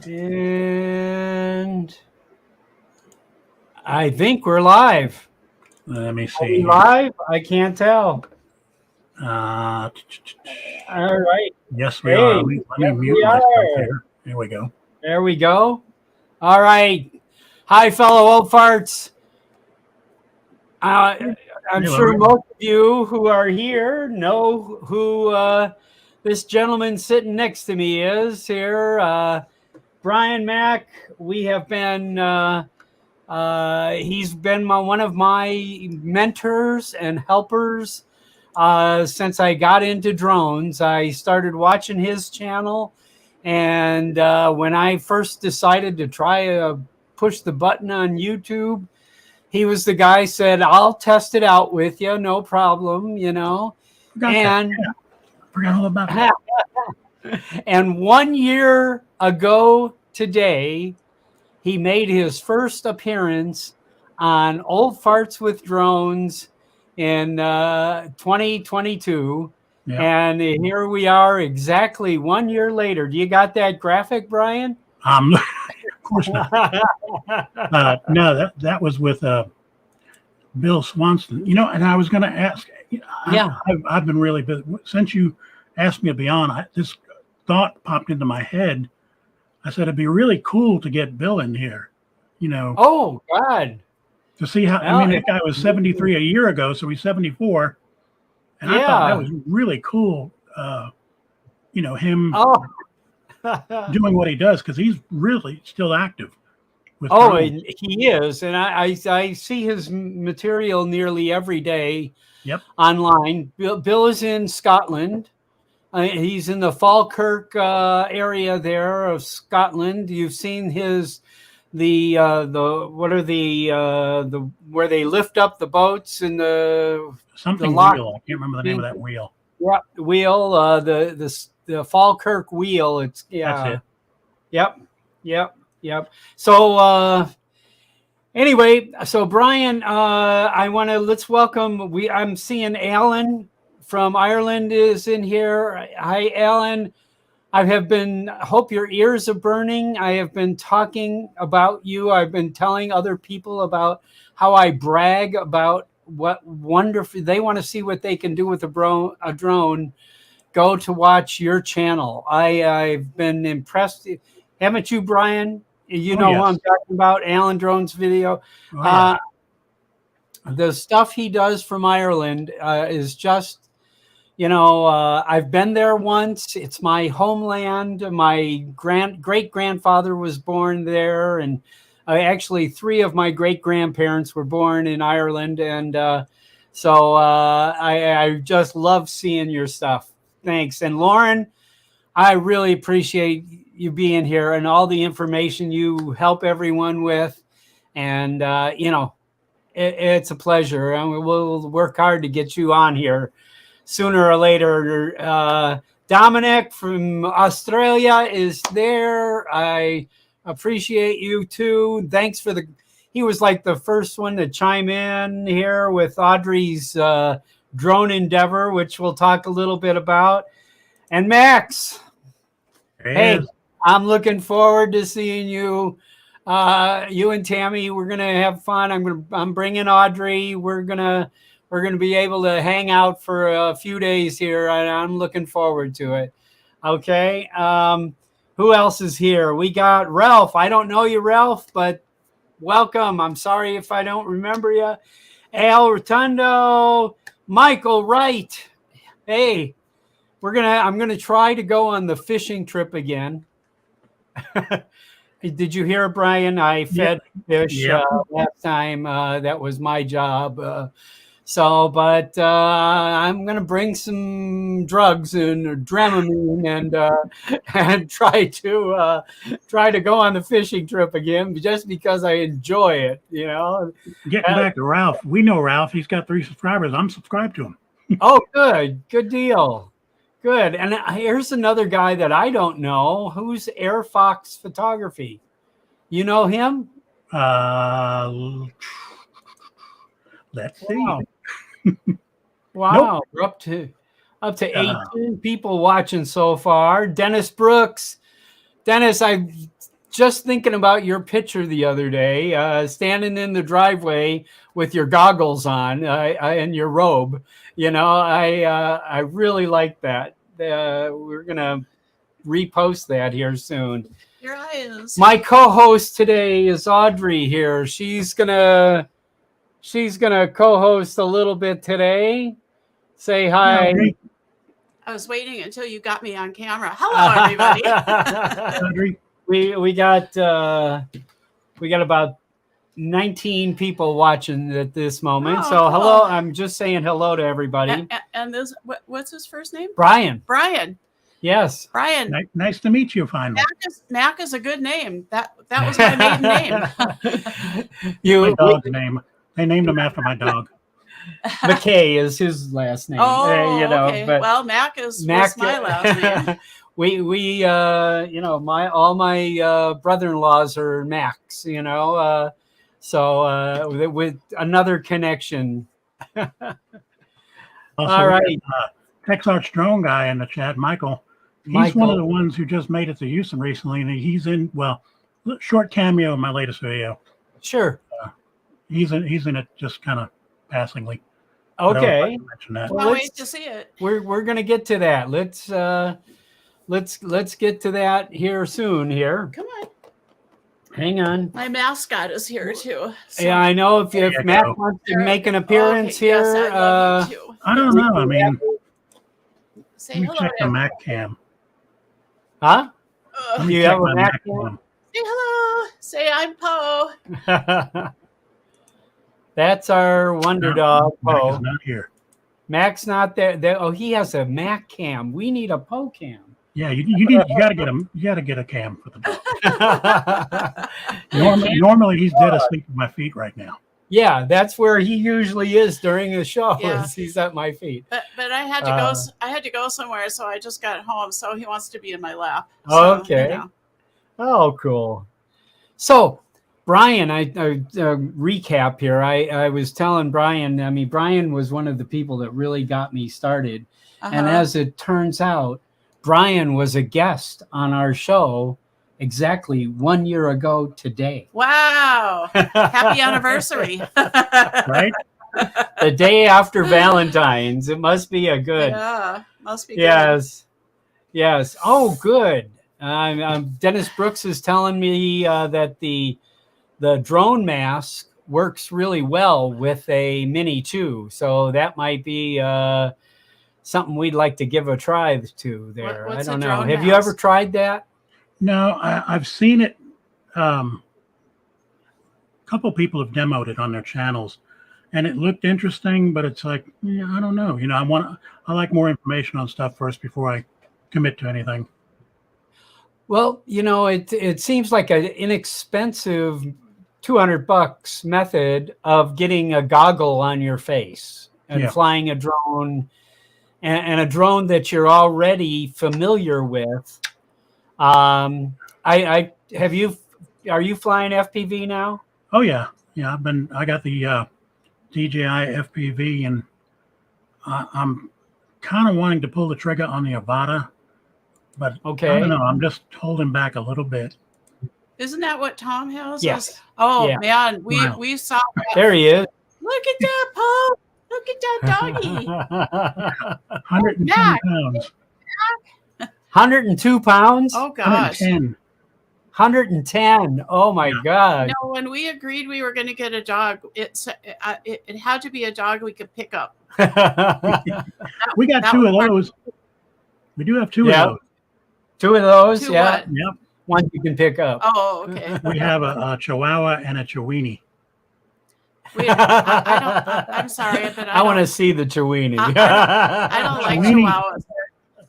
And I think we're live. Let me Are see we here. live? I can't tell. Uh, All right. yes, we are. Hey, Let me yes, mute we myself are. here. Here we go. There we go. All right. Hi, fellow old farts. Uh, I'm Hey, sure Lauren. most of you who are here know who this gentleman sitting next to me is here. Brian Mack. We have been. He's been one of my mentors and helpers since I got into drones. I started watching his channel, and when I first decided to try push the button on YouTube, he was the guy said, "I'll test it out with you, no problem," Forgot that. and Yeah, forgot all about that. and 1 year ago today, he made his first appearance on Old Farts with Drones in 2022. Yeah. And here we are exactly 1 year later. Do you got that graphic, Brian? Of course not. No, that was with Bill Swanson. And I was going to ask. Yeah. I've been really busy since you asked me to be on. This thought popped into my head. I said it'd be really cool to get Bill in here. You know, Oh, God. to see how. I Well, mean, that guy was 73 a year ago, so he's 74. And I thought that yeah. was really cool. Him Oh, doing what he does because he's really still active with oh, drones. and he is. And I see his material nearly every day Yep. online. Bill is in Scotland. He's in the Falkirk area there of Scotland. You've seen the what are the where they lift up the boats and the Something lock wheel. I can't remember the name of that wheel. wheel the Falkirk wheel. It's That's yeah. it. Yep. Yep. Yep. So anyway, so Brian, I want to let's welcome. I'm seeing Alan from Ireland is in here. Hi, Alan. I have been. Hope your ears are burning. I have been talking about you. I've been telling other people about how I brag about what wonderful they want to see what they can do with a drone. Go to watch your channel. I've been impressed. Haven't you, Brian? You Oh know who I'm yes. talking about, Alan Drone's video. Oh yeah. Uh, the stuff he does from Ireland is just, I've been there once. It's my homeland. My great grandfather was born there, and actually, three of my great grandparents were born in Ireland, and so I just love seeing your stuff. Thanks, and Lauren, I really appreciate you being here and all the information you help everyone with, and it's a pleasure, and we'll work hard to get you on here sooner or later. Dominic from Australia is there. I appreciate you too. Thanks for he was like the first one to chime in here with Audrey's drone endeavor, which we'll talk a little bit about. And Max, There he hey, is. I'm looking forward to seeing you. You and Tammy, we're gonna have fun. I'm bringing Audrey. We're gonna be able to hang out for a few days here, and I'm looking forward to it. Okay. Who else is here? We got Ralph. I don't know you, Ralph, but welcome. I'm sorry if I don't remember you. Al Rotundo, Michael Wright. Hey, I'm gonna try to go on the fishing trip again. Did you hear, Brian? I Yep. fed fish Yep. last time. That was my job. But I'm going to bring some drugs and Dramamine and and try to go on the fishing trip again, just because I enjoy it. Getting back to Ralph. We know Ralph. He's got 3 subscribers. I'm subscribed to him. Oh, good deal. Good. And here's another guy that I don't know. Who's Air Fox Photography? You know him? Let's see. Wow. Nope. We're up to 18 people watching so far. Dennis Brooks. Dennis, just thinking about your picture the other day, standing in the driveway with your goggles on and your robe. I really like that. We're gonna repost that here soon. Your eyes. My co-host today is Audrey here. She's gonna co-host a little bit today. Say hi. Audrey. I was waiting until you got me on camera. Hello, everybody. Audrey. We got about 19 people watching at this moment. Oh, so cool. hello. I'm just saying hello to everybody. And this, what's his first name? Brian. Brian. Yes. Brian. Nice to meet you finally. Mac is a good name. That was my maiden name. My dog's name. They named him after my dog. McKay is his last name. Oh, okay. But Well, Mac was my last name. we all my brother-in-laws are Macs, so with another connection. Also, all right. TexArch drone guy in the chat, Michael. He's one of the ones who just made it to Houston recently, and he's in, short cameo in my latest video. Sure. He's in it just kind of passingly. Okay. Mention that. Well, wait to see it. We're gonna get to that. Let's get to that here soon. Here. Come on. Hang on. My mascot is here too. So. Yeah, I know if Matt wants to make an appearance here. Yes, I love you too. I don't know. I mean, Say let me hello. check the Mac cam. Huh? Let me You check have a my Mac Say hello. Say I'm Poe. That's our wonder dog, Mac Poe. is not here. Mac's not there. Oh, he has a Mac cam. We need a Poe cam. Yeah, you gotta get a cam for the dog. Normally he's dead asleep at my feet right now. Yeah, that's where he usually is during the show. Yeah. He's at my feet. But I had to go. I had to go somewhere, so I just got home. So he wants to be in my lap. So, Okay. Oh, cool. So, Brian, I recap here. I was telling Brian. I mean, Brian was one of the people that really got me started. And as it turns out, Brian was a guest on our show exactly 1 year ago today. Wow. Happy anniversary. Right? The day after Valentine's. It must be a good. Yeah, must be good. Yes. Oh, good. Dennis Brooks is telling me that the drone mask works really well with a Mini 2. So that might be something we'd like to give a try to there. What's I don't a know. drone Have you mask? ever tried that? No, I've seen it. A couple people have demoed it on their channels, and it looked interesting. But it's like, I don't know. I like more information on stuff first before I commit to anything. Well, it seems like an inexpensive $200 method of getting a goggle on your face and flying a drone, and a drone that you're already familiar with. Are you flying FPV now? Oh yeah. I got the DJI FPV, and I'm kind of wanting to pull the trigger on the Avata, but I don't know. I'm just holding back a little bit. Isn't that what Tom has? Yes. Oh Yeah. man, Wow. we saw that. There he is. Look at that, Poe. Look at that doggy. 110 Mac. pounds. 102 pounds? Oh gosh. 110. 110. Oh my God. No, when we agreed we were going to get a dog, it had to be a dog we could pick up. We got That two of would work. those. We do have two Yeah. of those. Two of those? Two Yeah. what? Yep. One you can pick up. Oh, okay. We have a Chihuahua and a Chiweenie. I'm sorry, but I want to see the Chiweenie. I don't like Chiweenie. chihuahuas.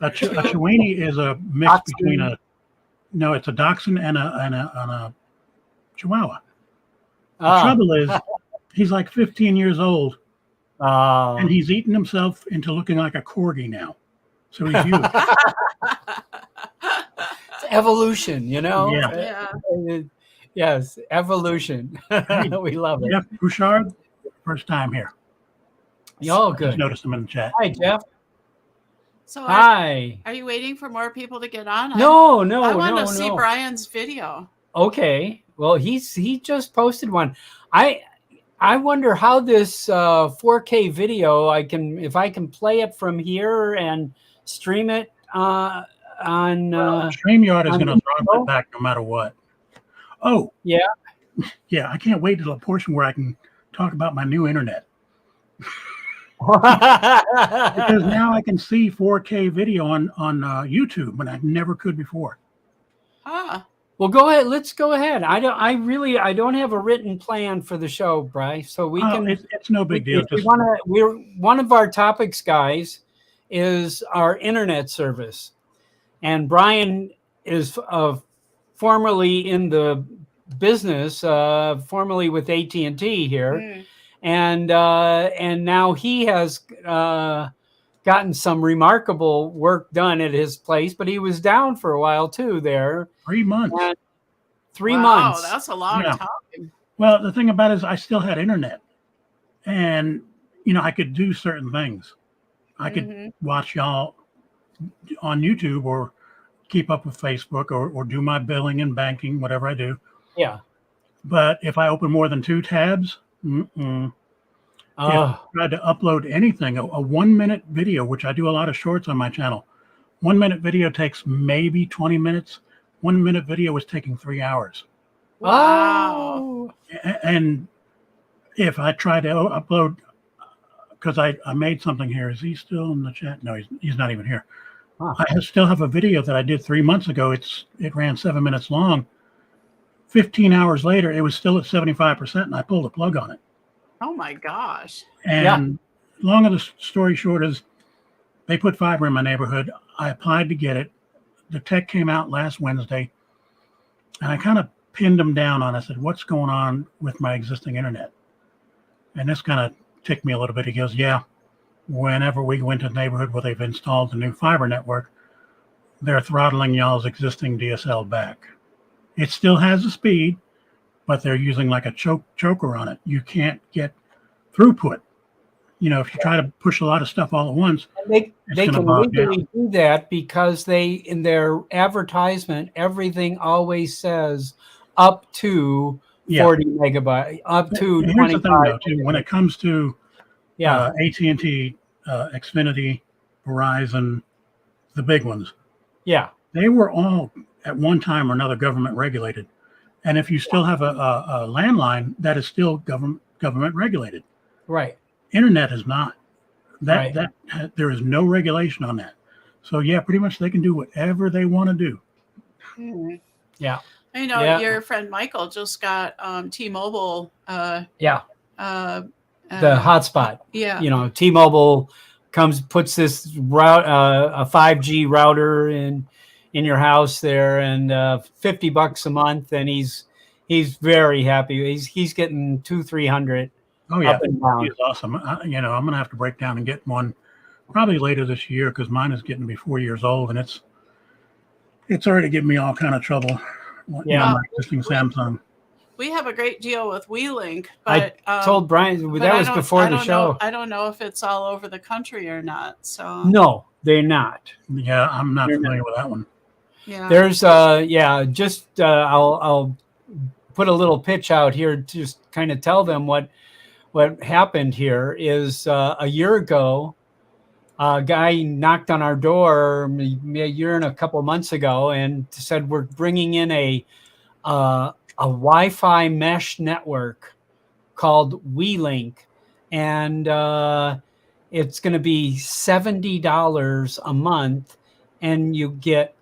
A Chiweenie is a mix Dachshund? between it's a Dachshund and a Chihuahua. The trouble is, he's like 15 years old, and he's eaten himself into looking like a corgi now. So he's huge. It's evolution, Yeah. Yeah. Yes, evolution. We love it. Jeff Bouchard, first time here. Oh, Just good. noticed him in the chat. Hi, Jeff. So Hi. are you waiting for more people to get on? No, I want no. to see Brian's video. Okay. Well, he just posted one. I wonder how this 4K video if I can play it from here and stream it on StreamYard is on going to throw video. that back no matter what. Oh, Yeah. yeah. I can't wait to the portion where I can talk about my new internet. Because now I can see 4K video on YouTube, but I never could before. Ah, Well, go ahead. Let's go ahead. I don't have a written plan for the show, Bryce. So we can. It's no big deal. If we want to. We're one of our topics, guys, is our internet service, and Brian is formerly in the business, formerly with AT&T here, and now he has gotten some remarkable work done at his place, but he was down for a while too there. 3 months. And 3 wow, months. That's a long time. Well, the thing about it is I still had internet, and I could do certain things. I could watch y'all on YouTube or keep up with Facebook or do my billing and banking, whatever I do. Yeah. But if I open more than 2 tabs, if I tried to upload anything, a 1 minute video, which I do a lot of shorts on my channel, 1 minute video takes maybe 20 minutes. 1 minute video was taking 3 hours. Wow. And if I try to upload, because I made something here. Is he still in the chat? No, he's not even here. I still have a video that I did 3 months ago. It ran 7 minutes long. 15 hours later, it was still at 75%, and I pulled the plug on it. Oh my gosh. And long of the story short is they put fiber in my neighborhood. I applied to get it. The tech came out last Wednesday, and I kind of pinned them down on it. I said, what's going on with my existing internet? And this kind of ticked me a little bit. He goes, yeah, whenever we go into the neighborhood where they've installed the new fiber network, they're throttling y'all's existing DSL back. It still has the speed, but they're using like a choker on it. You can't get throughput. If you try to push a lot of stuff all at once, they can legally do that because in their advertisement, everything always says up to 40 megabytes, up to 25. Though, too, when it comes to AT&T, Xfinity, Verizon, the big ones, they were all at one time or another government regulated. And if you still have a landline, that is still government regulated. Right. Internet is not. That there is no regulation on that. So pretty much they can do whatever they want to do. Yeah. Your friend Michael just got T-Mobile. The hotspot. Yeah. T-Mobile puts this route, a 5G router in your house there, and $50 a month, and he's very happy. He's getting 200-300. Oh yeah, he's awesome. I'm gonna have to break down and get one probably later this year because mine is getting to be 4 years old, and it's already giving me all kind of trouble. My existing Samsung. We have a great deal with WeLink, but I told Brian that was before the show. I don't know if it's all over the country or not. So no, they're not. Yeah, I'm not familiar with that one. Yeah, there's I'll put a little pitch out here to just kind of tell them what happened here is a year ago, a guy knocked on our door a year and a couple of months ago and said, we're bringing in a Wi-Fi mesh network called WeLink. And it's going to be $70 a month. And you get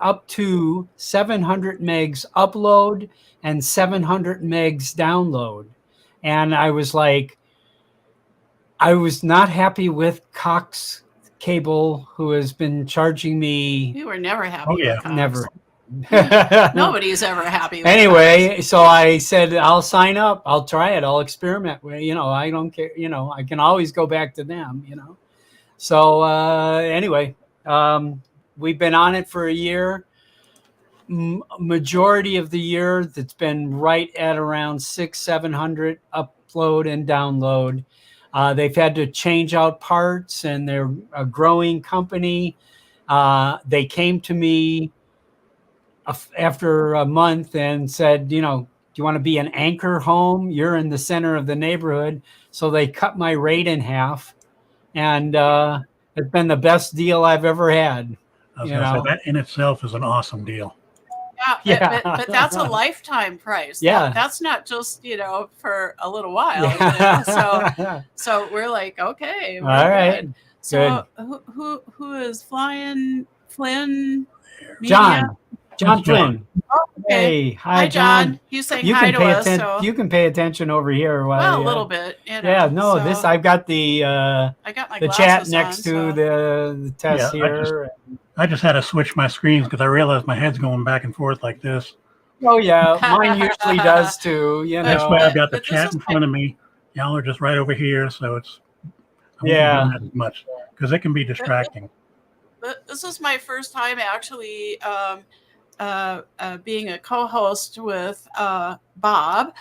up to 700 megs upload and 700 megs download. And I was like, I was not happy with Cox Cable, who has been charging me. You were never happy with Cox. Never. Nobody's ever happy with anyway, Cox. So I said, I'll sign up. I'll try it. I'll experiment. I don't care. I can always go back to them, So anyway, we've been on it for a year. Majority of the year that's been right at around 600-700 upload and download. They've had to change out parts, and they're a growing company. They came to me after a month and said, do you want to be an anchor home? You're in the center of the neighborhood. So they cut my rate in half, and it's been the best deal I've ever had. I was going to say that in itself is an awesome deal. Yeah, but that's a lifetime price. Yeah, that's not just for a little while. Yeah. So we're like, okay, all right. Good. So who is flying? Flynn? Media? John Flynn. Okay. Hey, hi John. He's saying hi to us. So. You can pay attention over here. Well, a little bit. Yeah, no, I've got the I got my the chat next to the test here. I just had to switch my screens because I realized my head's going back and forth like this. Oh yeah, mine usually does too. That's why I've got the chat in front of me. Y'all are just right over here, so it's not as much because it can be distracting. This is my first time actually being a co-host with Bob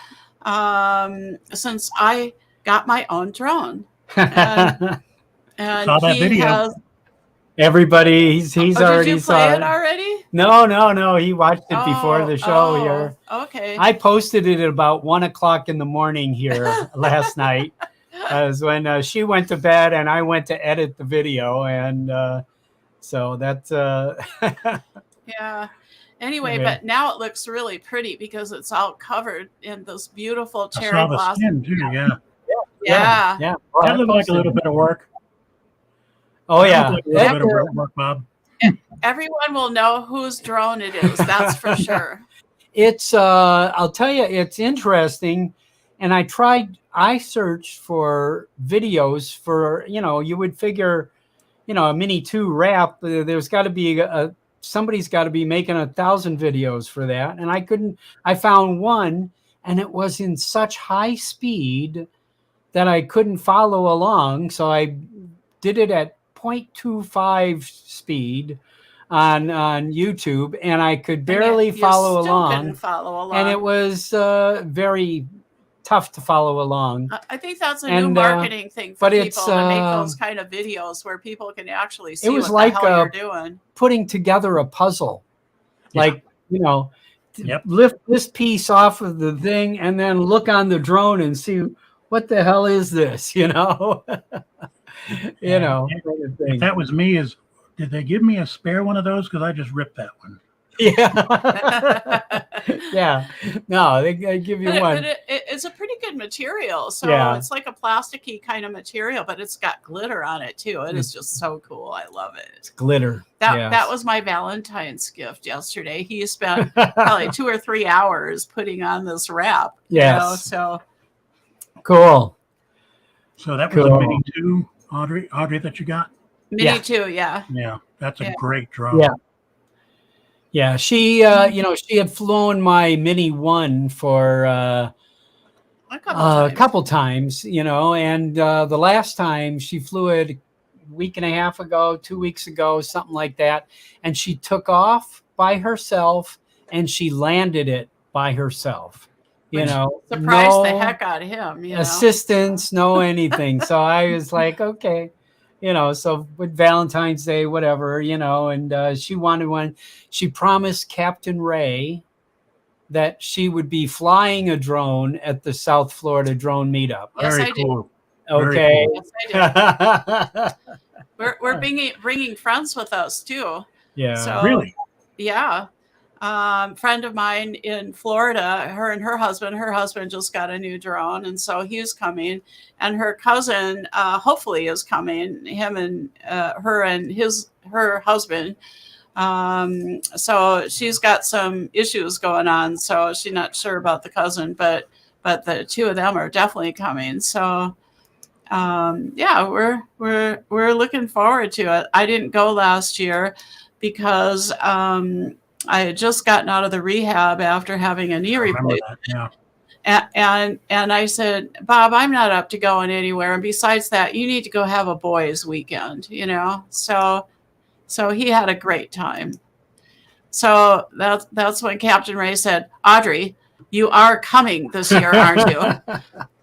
since I got my own drone. And saw that video. Everybody, he's already did you saw play it already? No. He watched it before the show here. Okay. I posted it at about 1:00 in the morning here last night, as when she went to bed and I went to edit the video, and so that's yeah. Anyway, but now it looks really pretty because it's all covered in this beautiful cherry blossom. I saw the skin too. Yeah. That looked like a little bit of work. Oh yeah, a little bit of work, Bob. Everyone will know whose drone it is. That's for sure. It's I'll tell you, it's interesting. And I searched for videos for, you would figure, a Mini 2 wrap, there's got to be somebody's got to be making 1,000 videos for that. And I found one, and it was in such high speed that I couldn't follow along. So I did it at 0.25 speed on YouTube, and I could barely follow along. And it was very tough to follow along. I think that's a new marketing thing for people to make those kind of videos where people can actually see what the hell you're doing. Putting together a puzzle. Like, lift this piece off of the thing and then look on the drone and see what the hell is this, If that was me, did they give me a spare one of those? Because I just ripped that one. Yeah. Yeah. No, they give you one. But it's a pretty good material. So it's like a plasticky kind of material, but it's got glitter on it too. It is just so cool. I love it. It's glitter. That was my Valentine's gift yesterday. He spent probably 2 or 3 hours putting on this wrap. Yes. So cool. So that was a Mini 2, Audrey, that you got? Mini 2, yeah. Yeah, that's a great drone. Yeah. Yeah, she she had flown my Mini 1 for a couple times, and the last time she flew it a week and a half ago, 2 weeks ago, something like that, and she took off by herself and she landed it by herself. Surprised the heck out of him. Assistance, no anything. So I was like, okay. So with Valentine's Day, whatever, and she wanted one. She promised Captain Ray that she would be flying a drone at the South Florida Drone Meetup. Yes, Very I cool. do. Okay. Yes, I do. We're bringing friends with us too. Yeah. So, really? Yeah. Friend of mine in Florida, her and her husband just got a new drone, and so he's coming, and her cousin hopefully is coming, him and her and her husband. So she's got some issues going on, so she's not sure about the cousin, but the two of them are definitely coming. So we're looking forward to it. I didn't go last year because I had just gotten out of the rehab after having a knee replacement. And I said, Bob, I'm not up to going anywhere. And besides that, you need to go have a boys' weekend, So he had a great time. So that's when Captain Ray said, Audrey, you are coming this year, aren't you?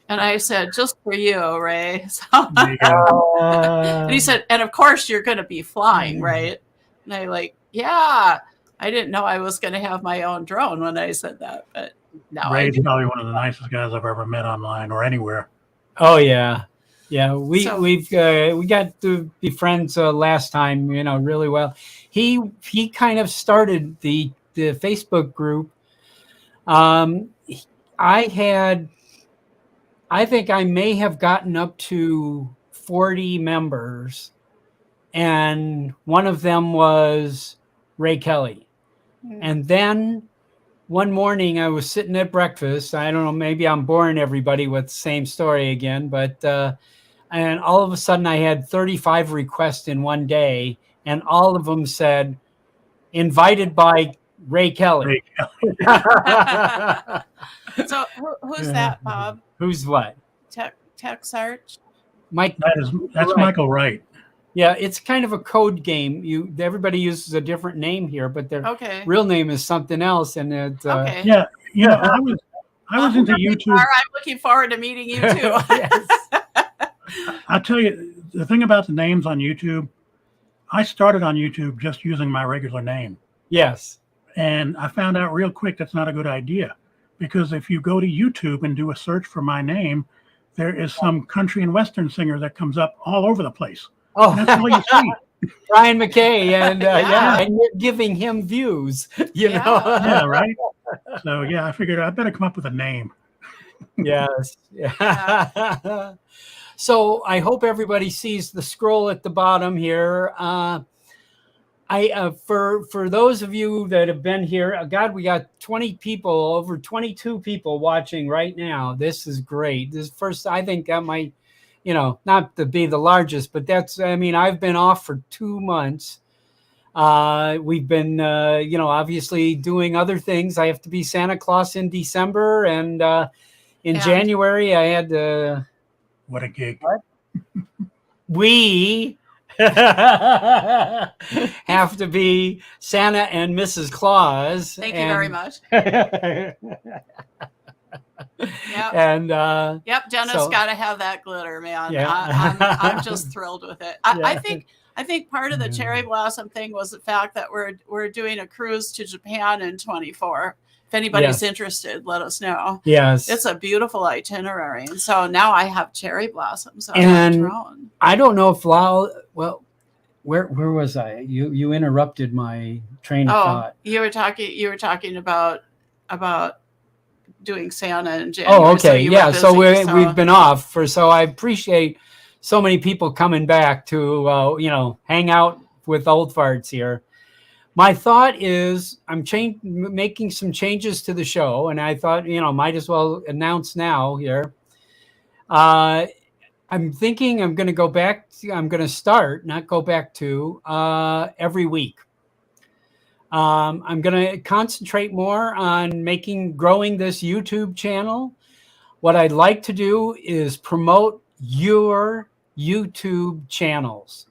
And I said, just for you, Ray. So, and he said, and of course you're going to be flying, right? And I yeah. I didn't know I was going to have my own drone when I said that, but now I Ray's do. probably one of the nicest guys I've ever met online or anywhere. Oh yeah, yeah. We So- we got to be friends last time. You know, really well. He kind of started the Facebook group. I think I may have gotten up to 40 members, and one of them was Ray Kelly. And then one morning I was sitting at breakfast. I don't know, maybe I'm boring everybody with the same story again, but and all of a sudden I had 35 requests in one day, and all of them said invited by Ray Kelly. Ray Kelly. So who's that, Bob? Who's what? Tech Search? Mike. That's Right. Michael Wright. Yeah, it's kind of a code game. Everybody uses a different name here, but their Okay. real name is something else. And it, Okay. Yeah, you know, I was into YouTube. I'm looking forward to meeting you too. Yes. I'll tell you the thing about the names on YouTube. I started on YouTube just using my regular name. Yes. And I found out real quick that's not a good idea, because if you go to YouTube and do a search for my name, there is some country and western singer that comes up all over the place. Oh, And that's all you see. Brian McKay, and Yeah. and you're giving him views. You Yeah. know. Yeah, right. So yeah, I figured I better come up with a name. Yes. Yeah. So I hope everybody sees the scroll at the bottom here. For those of you that have been here, God, we got 20 people, over 22 people watching right now. This is great. This first, I think that might, you know, not to be the largest, but that's, I mean, I've been off for 2 months. We've been, you know, obviously doing other things. I have to be Santa Claus in December, and in January I had to. What a gig. We have to be Santa and Mrs. Claus. Thank you very much. Yep. And Yep, Dennis so- got to have that glitter, man. Yeah. I'm just thrilled with it. I Yeah. think part of the cherry blossom thing was the fact that we're doing a cruise to Japan in 24. If anybody's interested, let us know. yes, It's a beautiful itinerary, and so now I have cherry blossoms on And- my drone. I don't know if Lyle. Well, where was I? You interrupted my train of Oh, thought. you were talking about doing Santa in January. Oh, so okay, you were yeah. So busy, we've been off for. So I appreciate so many people coming back to you know, hang out with old farts here. My thought is I'm making some changes to the show, and I thought, you know, might as well announce now here. I'm thinking I'm going to go back. I'm going to start, not go back to, every week. I'm going to concentrate more on growing this YouTube channel. What I'd like to do is promote your YouTube channels,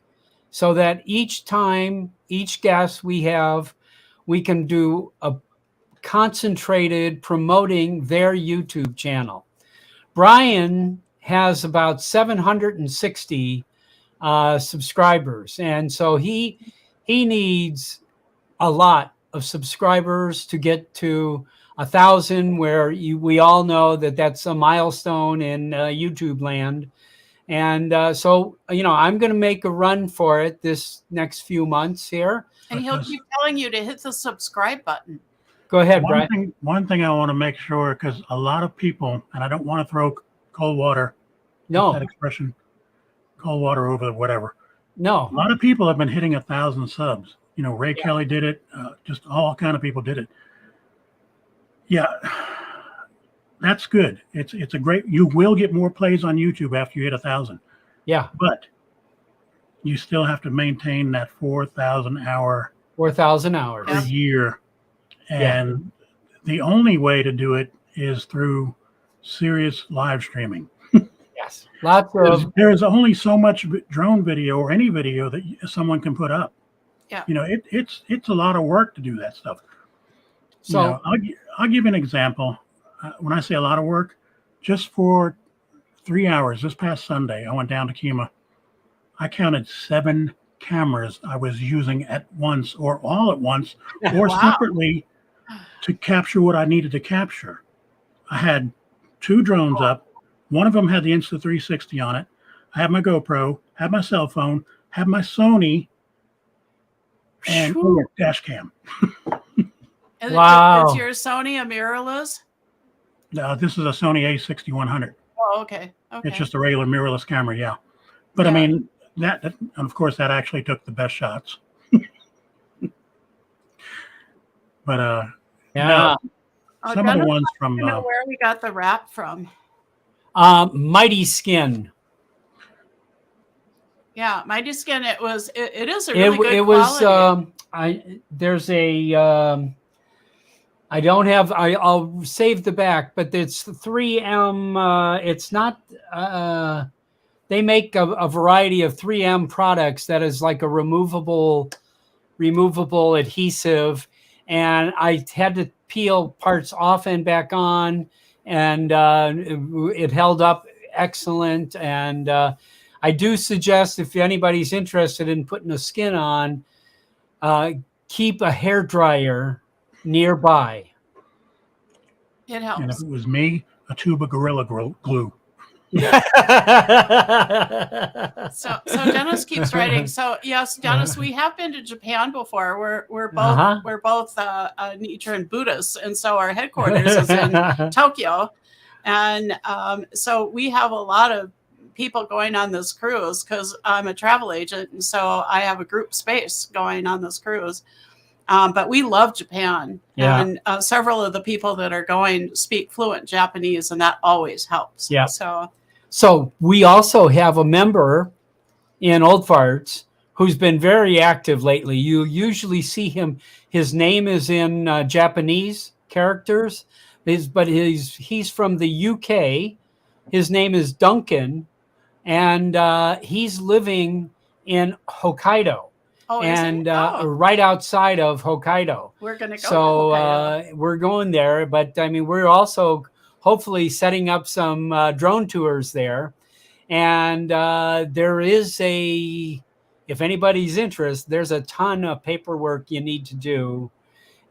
so that each time, each guest we have, we can do a concentrated promoting their YouTube channel. Brian has about 760 subscribers, and so he needs a lot of subscribers to get to 1,000, where we all know that that's a milestone in YouTube land. And so, you know, I'm going to make a run for it this next few months here. and he'll keep telling you to hit the subscribe button. Go ahead, Brian. One thing I want to make sure, because a lot of people, and I don't want to throw cold water, No, that expression, cold water over whatever. A no. lot of people have been hitting 1,000 subs. You know, Ray Kelly did it. Just all kind of people did it. Yeah, that's good. It's a great. You will get more plays on YouTube after you hit 1,000, Yeah, but you still have to maintain that 4,000 hour 4,000 hours. per year, and the only way to do it is through serious live streaming. Yes, lots of. There is only so much drone video or any video that someone can put up. Yeah. You know, it's a lot of work to do that stuff. So You know, I'll give you an example. When I say a lot of work, just for 3 hours this past Sunday, I went down to Kima. I counted 7 cameras I was using at once or all at once or Wow. separately to capture what I needed to capture. I had 2 drones up. One of them had the Insta360 on it. I had my GoPro, had my cell phone, had my Sony, and dash cam. Wow. Is your Sony a mirrorless? This is a Sony A6100. Oh, okay. It's just a regular mirrorless camera, yeah. But I mean, that and of course that actually took the best shots. But Yeah. Oh, some of the Dennis, ones I from don't know where we got the wrap from. Mighty Skin. Yeah, Mighty Skin. It is a really good It quality. was there's a I don't have I'll save the back, but it's 3M. It's not they make a variety of 3M products that is like a removable adhesive, and I had to peel parts off and back on, and it held up excellent. And I do suggest, if anybody's interested in putting a skin on, keep a hairdryer nearby. It and if helps. it was me, a tube of Gorilla Glue. So Dennis keeps writing. So yes, Dennis, we have been to Japan before. We're both Nichiren Buddhists, and so our headquarters is in Tokyo, and so we have a lot of people going on this cruise because I'm a travel agent, and so I have a group space going on this cruise. But we love Japan, and several of the people that are going speak fluent Japanese, and that always helps. Yeah. So we also have a member in Old Farts who's been very active lately. You usually see him. His name is in Japanese characters, but he's from the UK. His name is Duncan, and he's living in Hokkaido. And right outside of Hokkaido. We're going to go. So we're going there, but I mean, we're also hopefully setting up some drone tours there. And there is if anybody's interested, there's a ton of paperwork you need to do.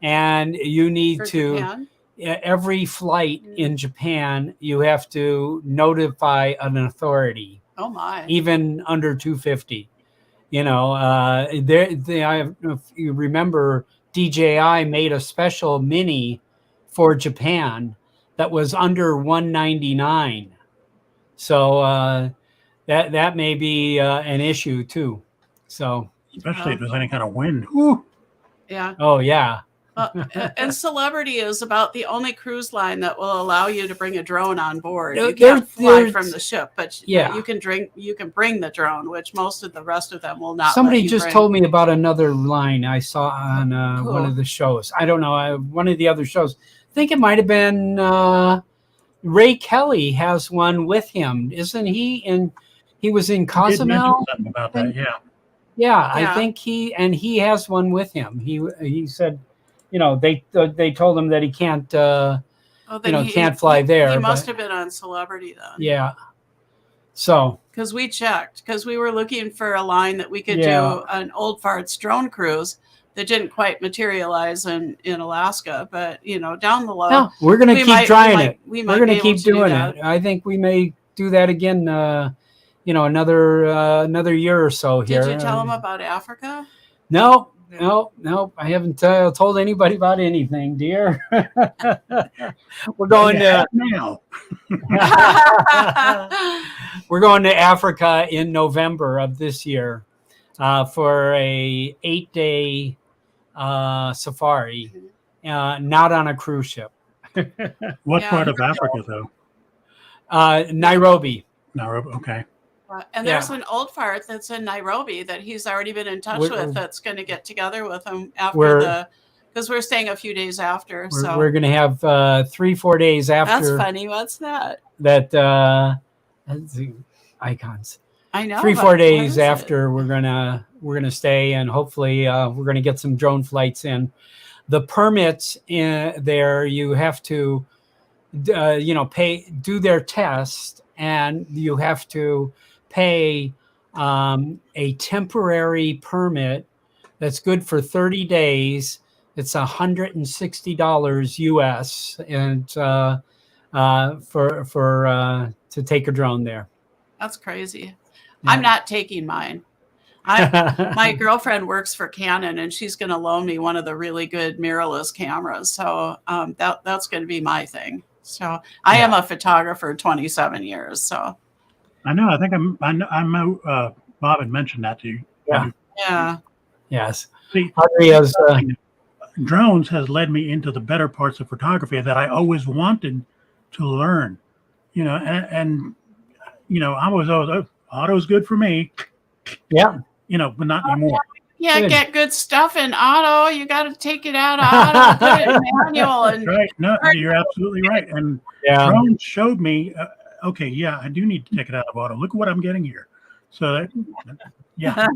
And you need to, Japan? Every flight in Japan, you have to notify an authority. Oh my. Even under 250. You know, I don't know if you remember, DJI made a special Mini for Japan that was under 199. So that may be an issue too. So especially if there's any kind of wind. Ooh. Yeah. Oh yeah. And Celebrity is about the only cruise line that will allow you to bring a drone on board. You There- can't fly there's- from the ship, but Yeah. you can bring the drone, which most of the rest of them will not. Somebody let you just bring. told me about another line I saw on Cool. one of the shows. I don't know, one of the other shows. I think it might have been Ray Kelly has one with him, isn't he? And he was in You did Cozumel. mention something about that, yeah. Yeah, I Yeah. think he has one with him. He said, you know, they told him that he can't can't fly there. He but- must have been on Celebrity then. Yeah. So Because we checked, because we were looking for a line that we could Yeah. do an Old Farts drone cruise that didn't quite materialize in Alaska, but down the line. no, we're gonna keep trying it. We're We're gonna keep doing it. I think we may do that again. Another year or so here. Did you tell him about Africa? No. I haven't told anybody about anything, dear. We're going to now. we're going to Africa in November of this year for a 8-day safari, not on a cruise ship. What Yeah. part of Africa, though? Nairobi. Nairobi. Okay. And there's an Old Fart that's in Nairobi that he's already been in touch with. That's going to get together with him after because we're staying a few days after. So We're going to have 3-4 days after. that's funny. What's that? That that's the icons. I know. 3-4 but days what is after we're gonna stay, and hopefully we're gonna get some drone flights in. The permits in there, you have to do their test, and you have to pay a temporary permit that's good for 30 days. It's $160 US, and to take a drone there. That's crazy. Yeah. I'm not taking mine. My girlfriend works for Canon, and she's going to loan me one of the really good mirrorless cameras. So that's going to be my thing. So I am a photographer 27 years. So I know. I think I'm Bob had mentioned that to you. Yeah. Yeah. Yes. See, Adria's, drones has led me into the better parts of photography that I always wanted to learn. You know, and you know, I was always, oh, auto's good for me. Yeah. You know, but not anymore. Yeah, get good stuff in auto. You got to take it out of auto, put it in manual. And Right. No, you're absolutely right. And drones showed me, okay, yeah, I do need to take it out of auto. Look at what I'm getting here. So, yeah.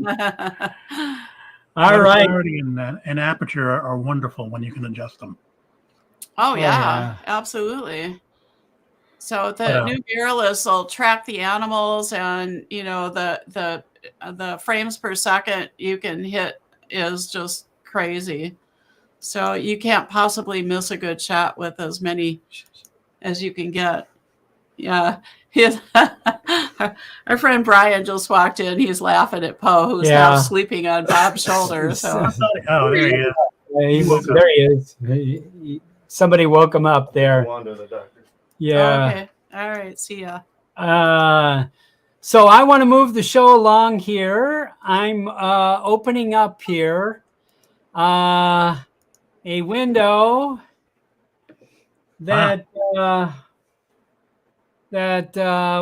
All right. Clarity and aperture are wonderful when you can adjust them. Oh, yeah, absolutely. So the new mirrorless will track the animals, and you know the frames per second you can hit is just crazy. So you can't possibly miss a good shot with as many as you can get. Yeah. Our friend Brian just walked in. He's laughing at Poe, who's now sleeping on Bob's shoulder. So oh, there he is. There he is. Somebody woke him up there. The doctor. Yeah. Okay. All right. See ya. So I want to move the show along here. I'm opening up here a window that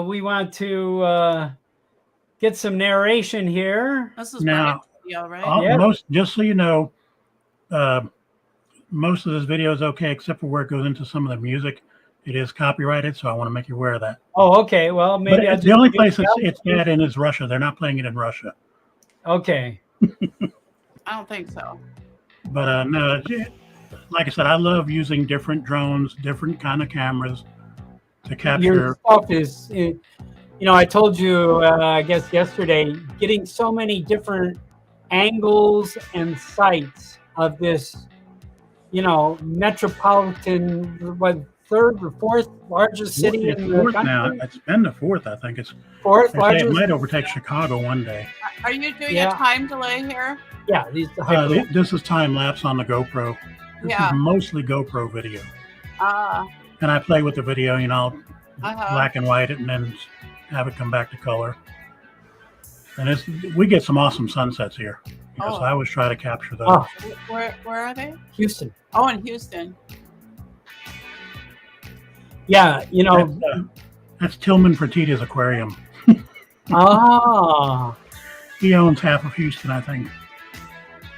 we want to get some narration here. This is now, video, right? Most, just so you know, most of this video is okay, except for where it goes into some of the music. It is copyrighted, so I want to make you aware of that. Oh, okay. Well, maybe the only place it's bad in is Russia. They're not playing it in Russia. Okay. I don't think so. But no, like I said, I love using different drones, different kind of cameras to capture. Your stuff is, you know, I told you, I guess yesterday, getting so many different angles and sights of this, you know, metropolitan, third or fourth largest city in the country. Now. It's been the fourth, I think. It's fourth largest. It might overtake Chicago one day. Are you doing a time delay here? Yeah. This is time lapse on the GoPro. This is mostly GoPro video. And I play with the video, you know, black and white it and then have it come back to color. And we get some awesome sunsets here. Because I always try to capture those. Oh. Where are they? Houston. Oh, in Houston. Yeah, you know. That's Tillman Fertitta's aquarium. He owns half of Houston, I think.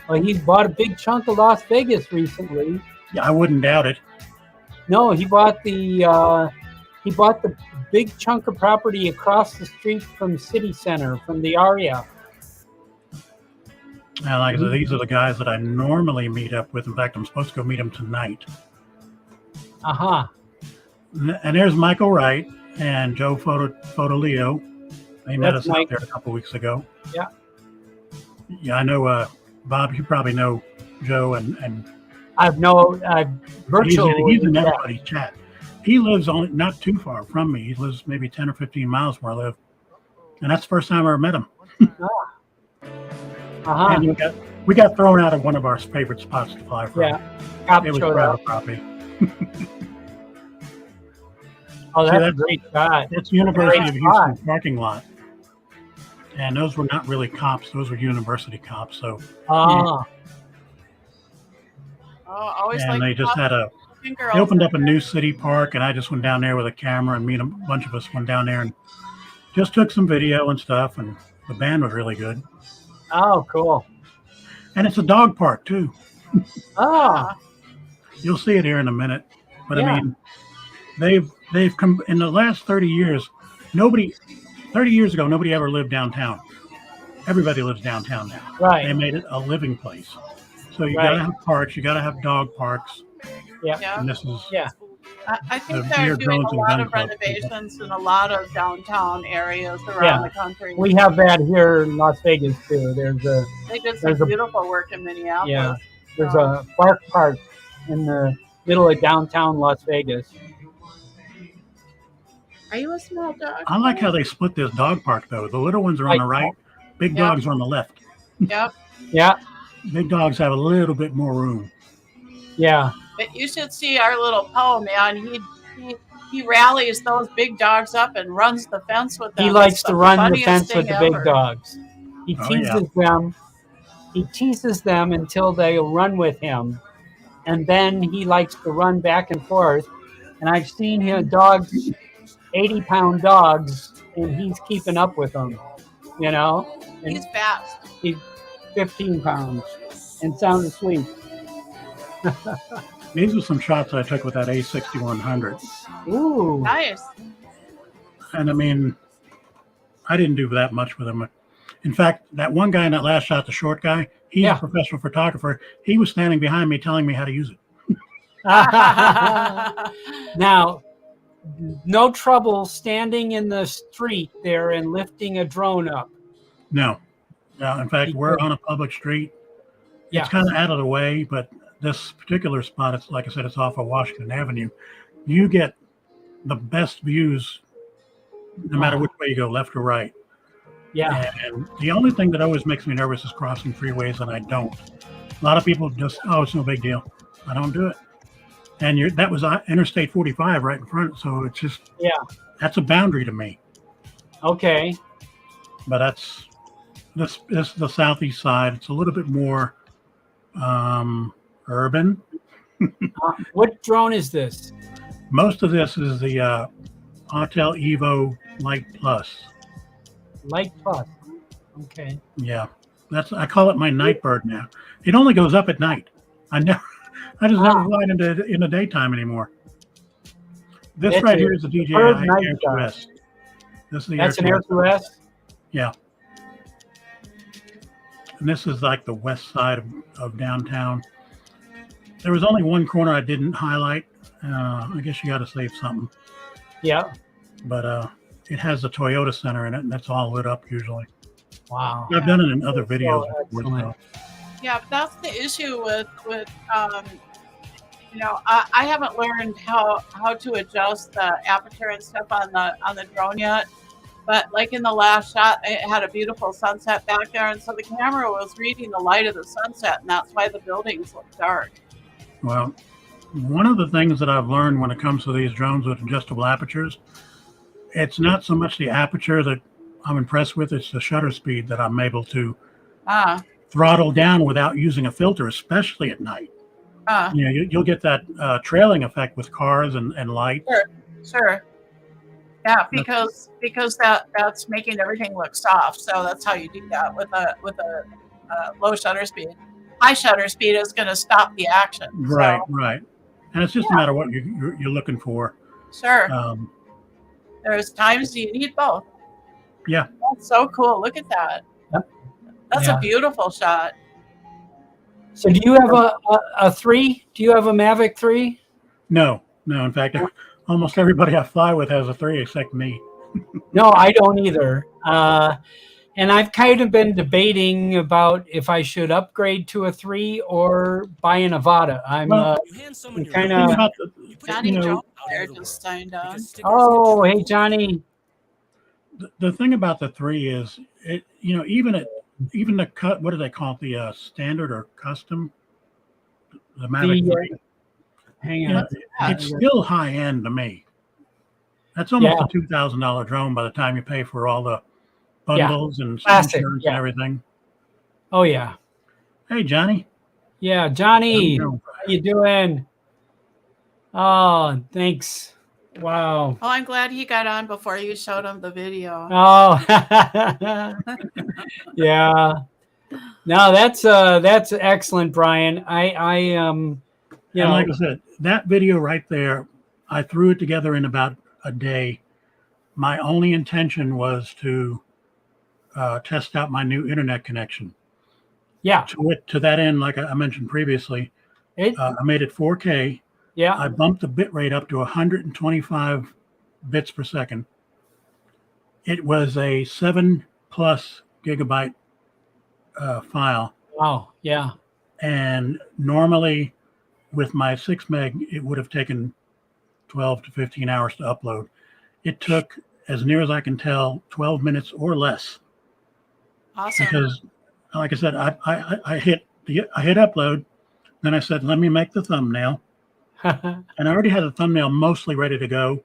Well, he bought a big chunk of Las Vegas recently. Yeah, I wouldn't doubt it. No, he bought the big chunk of property across the street from City Center, from the Aria. And like I said, these are the guys that I normally meet up with. In fact, I'm supposed to go meet them tonight. And there's Michael Wright and Joe Fotoleo. They met us out there a couple weeks ago. Yeah. Yeah, I know, Bob, you probably know Joe and I've virtually. He's in everybody's chat. He lives not too far from me. He lives maybe 10 or 15 miles where I live. And that's the first time I ever met him. And we got thrown out of one of our favorite spots to fly from. Yeah. It was private property. Oh, that's a great shot. That's University of Houston parking lot. And those were not really cops. Those were university cops. So. And they just had they opened up a new city park, and I just went down there with a camera, and a bunch of us went down there and just took some video and stuff. And the band was really good. Oh, cool. And it's a dog park too. You'll see it here in a minute. But I mean, they've come in the last 30 years. 30 years ago, nobody ever lived downtown. Everybody lives downtown now. Right. They made it a living place. So you got to have parks. You got to have dog parks. Yeah. And this is I think of they're deer doing drones a and lot gun of club people. renovations in a lot of downtown areas around Yeah. the country. We have that here in Las Vegas too. They did some there's a- beautiful work in Minneapolis. Yeah. There's So, a park in the middle of downtown Las Vegas. are you a small dog? I like how they split this dog park though. The little ones are on the right, big Yeah. dogs are on the left. Yep. Yeah. Big dogs have a little bit more room. Yeah. But you should see our little Poe, man. He rallies those big dogs up and runs the fence with them. He likes It's to run the funniest fence with thing the big ever. dogs. He Oh, teases them. He teases them until they run with him. And then he likes to run back and forth. And I've seen him dogs, 80-pound dogs, and he's keeping up with them, you know? And He's fast. he's 15 pounds and sound asleep. These are some shots I took with that A6100. Ooh. Nice. And I mean, I didn't do that much with them. In fact, that one guy in that last shot, the short guy, he's Yeah. a professional photographer. He was standing behind me telling me how to use it. Now, no trouble standing in the street there and lifting a drone up. No. No, in fact, we're on a public street. Yeah. It's kind of out of the way, but this particular spot, it's like I said, it's off of Washington Avenue. You get the best views no matter which way you go, left or right. Yeah. And the only thing that always makes me nervous is crossing freeways, and I don't. A lot of people just, oh, it's no big deal. I don't do it. And that was Interstate 45 right in front, so it's just, Yeah. that's a boundary to me. Okay. But this is the southeast side. It's a little bit more urban. What drone is this? Most of this is the Autel Evo Light Plus. Light Plus. Okay. Yeah, I call it my night bird now. It only goes up at night. I just never fly it in the daytime anymore. This That's right a here is the DJI bird night Air sky. 2S. This is the That's Air an Air 2S. 2S? Yeah. And this is like the west side of downtown. There was only one corner I didn't highlight. I guess you got to save something. Yeah. But it has the Toyota Center in it, and that's all lit up usually. Wow. I've done it in other videos So before. excellent. Yeah, that's the issue with I haven't learned how to adjust the aperture and stuff on the drone yet. But like in the last shot, it had a beautiful sunset back there, and so the camera was reading the light of the sunset, and that's why the buildings look dark. Well, one of the things that I've learned when it comes to these drones with adjustable apertures, it's not so much the aperture that I'm impressed with, it's the shutter speed that I'm able to throttle down without using a filter, especially at night. You'll get that trailing effect with cars and lights. Sure. Yeah, because that's making everything look soft. So that's how you do that with a low shutter speed. High shutter speed is going to stop the action. Right, right. And it's just a matter of what you're looking for. Sure. There's times you need both. Yeah. That's so cool. Look at that. Yep. That's a beautiful shot. So do you have a 3? Do you have a Mavic 3? No. In fact, almost everybody I fly with has a 3 except me. No, I don't either. And I've kind of been debating about if I should upgrade to a 3 or buy a Nevada. I'm kind of. Johnny Jones there just signed on. Oh, hey, Johnny. The thing about the 3 is, even the cut. What do they call it? The standard or custom? The Mavic 3. Hang on. It's still high end to me. That's almost a $2,000 drone by the time you pay for all the bundles and insurance and everything. Oh yeah. Hey Johnny. Yeah, Johnny. How you doing? Oh, thanks. Wow. Oh, I'm glad he got on before you showed him the video. Oh, yeah. No, that's excellent, Brian. Like I said, that video right there, I threw it together in about a day. My only intention was to test out my new internet connection. Yeah. To that end, like I mentioned previously, I made it 4K. Yeah. I bumped the bit rate up to 125 bits per second. It was a 7+ gigabyte file. Wow. Yeah. And normally with my 6 meg, it would have taken 12 to 15 hours to upload. It took, as near as I can tell, 12 minutes or less. Awesome. Because, like I said, I hit upload. Then I said, let me make the thumbnail. And I already had the thumbnail mostly ready to go.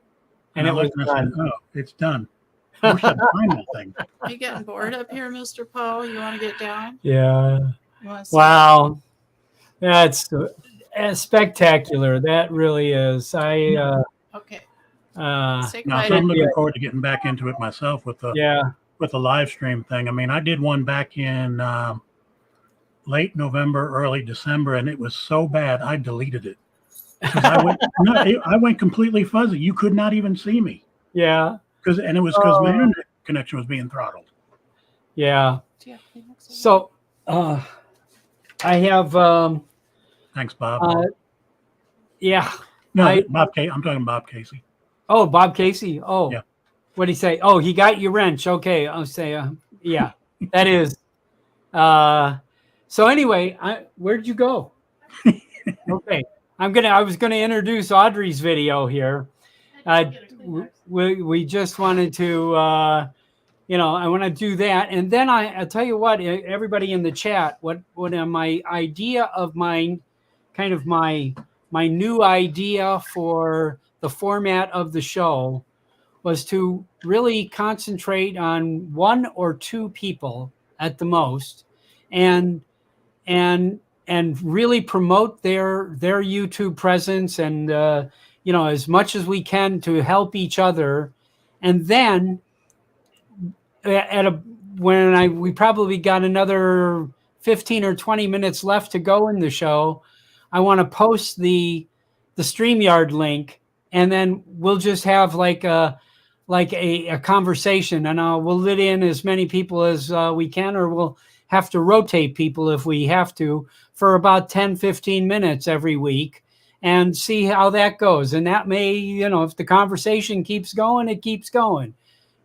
And it was done. Said, oh, it's done. I wish I'd find that thing. Are you getting bored up here, Mr. Poe? You want to get down? Yeah. Wow. That's spectacular. That really is. Okay. No, so I'm looking forward to getting back into it myself with the live stream thing. I mean, I did one back in late November, early December, and it was so bad I deleted it. I went completely fuzzy. You could not even see me. Yeah. And it was because my internet connection was being throttled. Yeah. So I have thanks, Bob. Yeah. No, Bob I'm talking Bob Casey. Oh, Bob Casey. Oh. Yeah. What'd he say? Oh, he got your wrench. Okay. I'll say yeah. That is so anyway, where'd you go? Okay. I was gonna introduce Audrey's video here. We just wanted to, I want to do that, and then I'll tell you what, everybody in the chat, what my idea of my new idea for the format of the show was to really concentrate on one or two people at the most, and really promote their YouTube presence and as much as we can to help each other. And then we probably got another 15 or 20 minutes left to go in the show, I want to post the StreamYard link, and then we'll just have like a conversation, and we'll let in as many people as we can, or we'll have to rotate people if we have to, for about 10, 15 minutes every week, and see how that goes. And that may, if the conversation keeps going, it keeps going,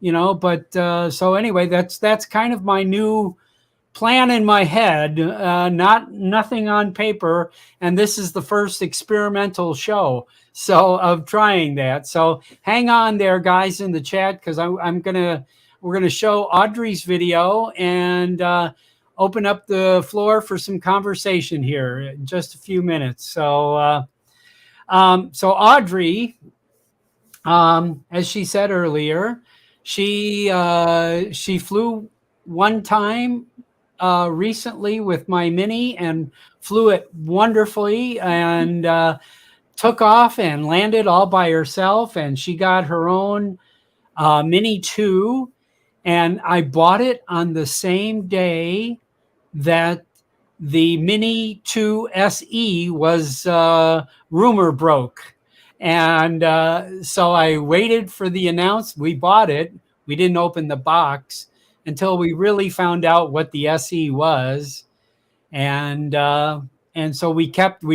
but so anyway, that's kind of my new plan in my head, nothing on paper. And this is the first experimental show of trying that. So hang on there, guys, in the chat, because we're gonna show Audrey's video and open up the floor for some conversation here in just a few minutes. So Audrey, as she said earlier, she flew one time recently with my Mini and flew it wonderfully, and took off and landed all by herself. And she got her own Mini 2, and I bought it on the same day that the Mini 2 SE was rumor broke. And so I waited for the announcement. We bought it. We didn't open the box until we really found out what the SE was. And so we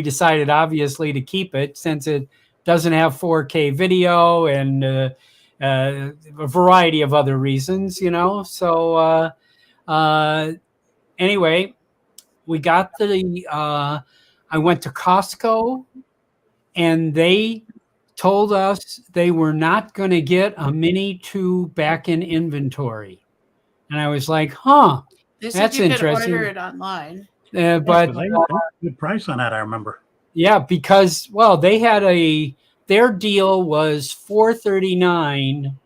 decided obviously to keep it, since it doesn't have 4K video and a variety of other reasons, So anyway, we got I went to Costco, and they told us they were not going to get a Mini 2 back in inventory. And I was like, huh, they said that's you interesting. Could order it online. But they got a good price on that, I remember. Yeah, because, they had their deal was $439,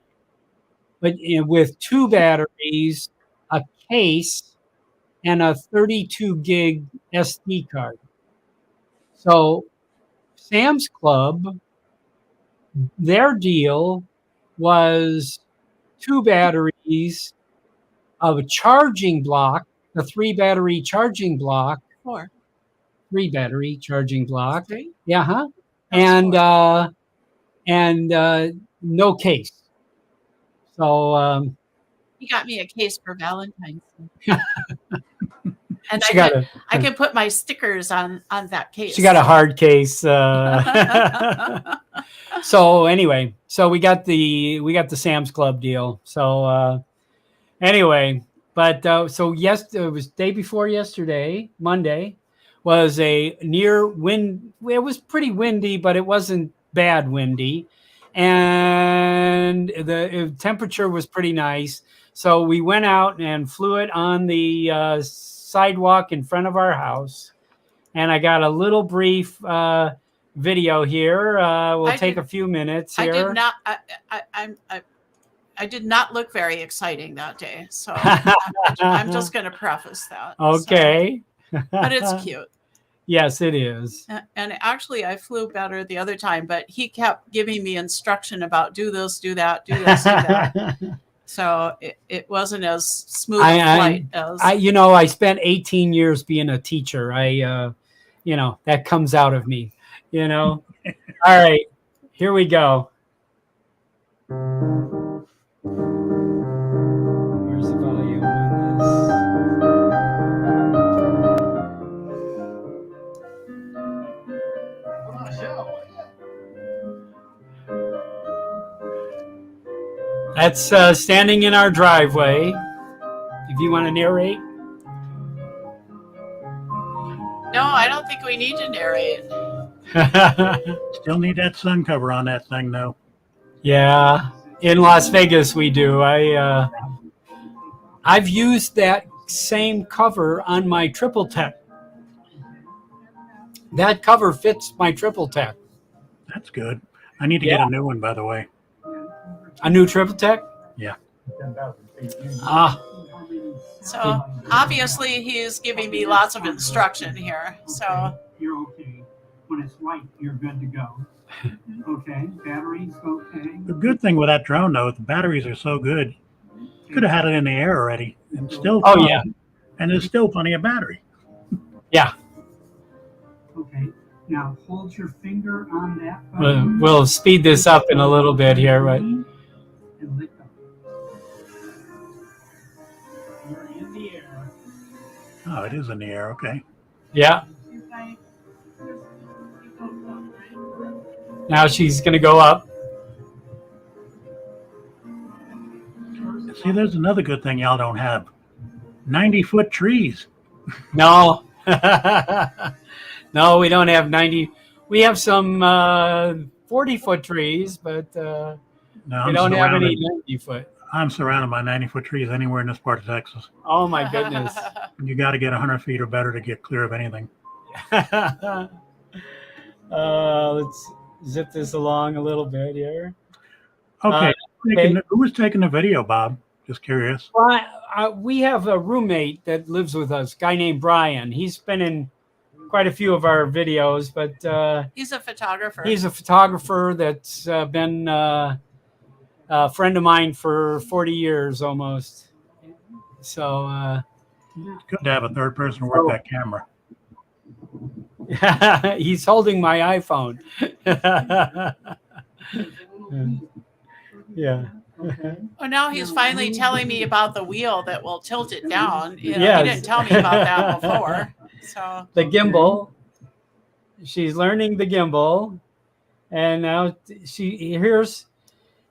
but with 2 batteries, a case, and a 32 gig SD card. So Sam's Club, their deal was 2 batteries of a charging block, a 3 battery charging block. 3 battery charging block. 3? Yeah, huh? And no case. So you got me a case for Valentine's Day. And She got I can put my stickers on that case. She got a hard case. So anyway, so we got the Sam's Club deal. So anyway, but so yes, it was day before yesterday, Monday, was a near wind. It was pretty windy, but it wasn't bad windy, and the temperature was pretty nice. So we went out and flew it on the sidewalk in front of our house, and I got a little brief video here. We'll take a few minutes here. I did not. I did not look very exciting that day, so I'm just going to preface that. Okay, so. But it's cute. Yes, it is. And actually, I flew better the other time, but he kept giving me instruction about do this, do that, do this, do that. So it wasn't as smooth a flight as I spent 18 years being a teacher. That comes out of me. All right, here we go. Where's the volume on this? That's standing in our driveway. If you want to narrate. No, I don't think we need to narrate. Still need that sun cover on that thing, though. Yeah, in Las Vegas we do. I've used that same cover on my Triple Tech. That cover fits my Triple Tech. That's good. I need to get a new one, by the way. A new Triple Tech? Yeah. So obviously he's giving me lots of instruction here. So you're okay. When it's light, you're good to go. Okay, batteries okay. The good thing with that drone, though, the batteries are so good. You could have had it in the air already, and still. Oh yeah. And there's still plenty of battery. Yeah. Okay. Now hold your finger on that button. We'll speed this up in a little bit here, right? And let go. You're in the air. Oh, it is in the air. Okay. Yeah. Now she's going to go up. See, there's another good thing y'all don't have. 90-foot trees. No. No, we don't have 90. We have some 40-foot trees, but we don't have any 90-foot. I'm surrounded by 90-foot trees anywhere in this part of Texas. Oh, my goodness. You got to get 100 feet or better to get clear of anything. Let's zip this along a little bit here. Okay. Who was taking the video, Bob? Just curious. Well, we have a roommate that lives with us, a guy named Brian. He's been in quite a few of our videos, but he's a photographer. He's a photographer that's been a friend of mine for 40 years almost. So it's good to have a third person to work that camera. He's holding my iPhone. Yeah. Well, now he's finally telling me about the wheel that will tilt it down. He Yes. didn't tell me about that before. So the gimbal. She's learning the gimbal, and now here's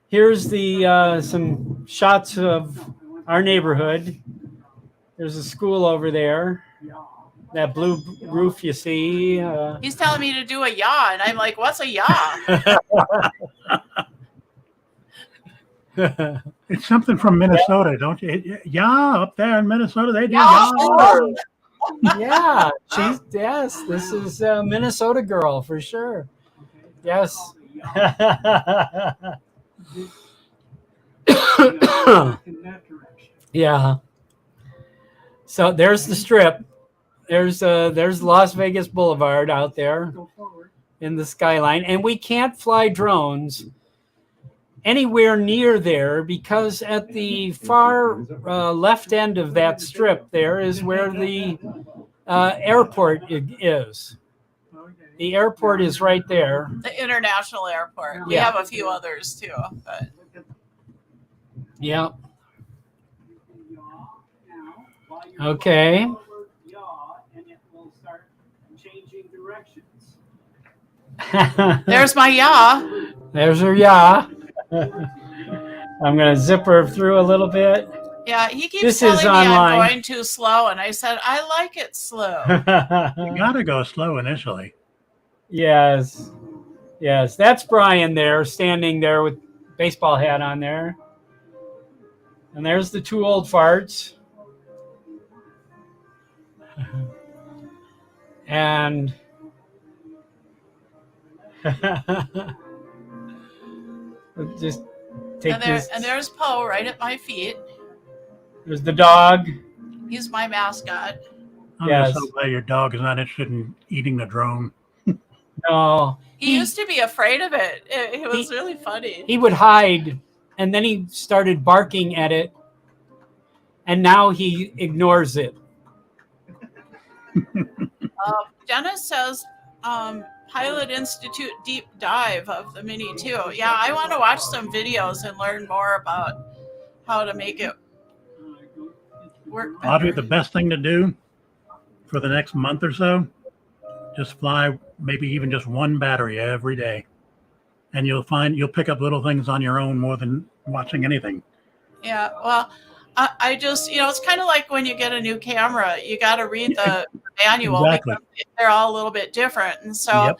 the some shots of our neighborhood. There's a school over there. That blue roof you see. He's telling me to do a yaw, and I'm like, "What's a yaw?" It's something from Minnesota, don't you? Yeah, up there in Minnesota, they do Yeah. Yeah, this is a Minnesota girl for sure. Yes. Yeah. So there's the strip. There's Las Vegas Boulevard out there in the skyline, and we can't fly drones anywhere near there because at the far left end of that strip there is where the airport is. The airport is right there. The international airport. We Yeah. have a few others too, but Yeah. Okay. directions. There's my yaw. There's her yaw. I'm going to zip her through a little bit. Yeah, he keeps This telling is me online. I'm going too slow, and I said I like it slow. You gotta go slow initially. Yes. Yes. That's Brian there, standing there with baseball hat on there. And there's the two old farts. And just take this. And there's Poe right at my feet. There's the dog. He's my mascot. I'm Yes. just so glad your dog is not interested in eating the drone. No. He used to be afraid of it. It was really funny. He would hide, and then he started barking at it, and now he ignores it. Dennis says Pilot Institute deep dive of the Mini 2. Yeah, I want to watch some videos and learn more about how to make it work better. Audrey, the best thing to do for the next month or so, just fly maybe even just one battery every day. And you'll pick up little things on your own more than watching anything. Yeah, well, I just, it's kind of like when you get a new camera, you got to read the manual. Exactly. Because they're all a little bit different. And so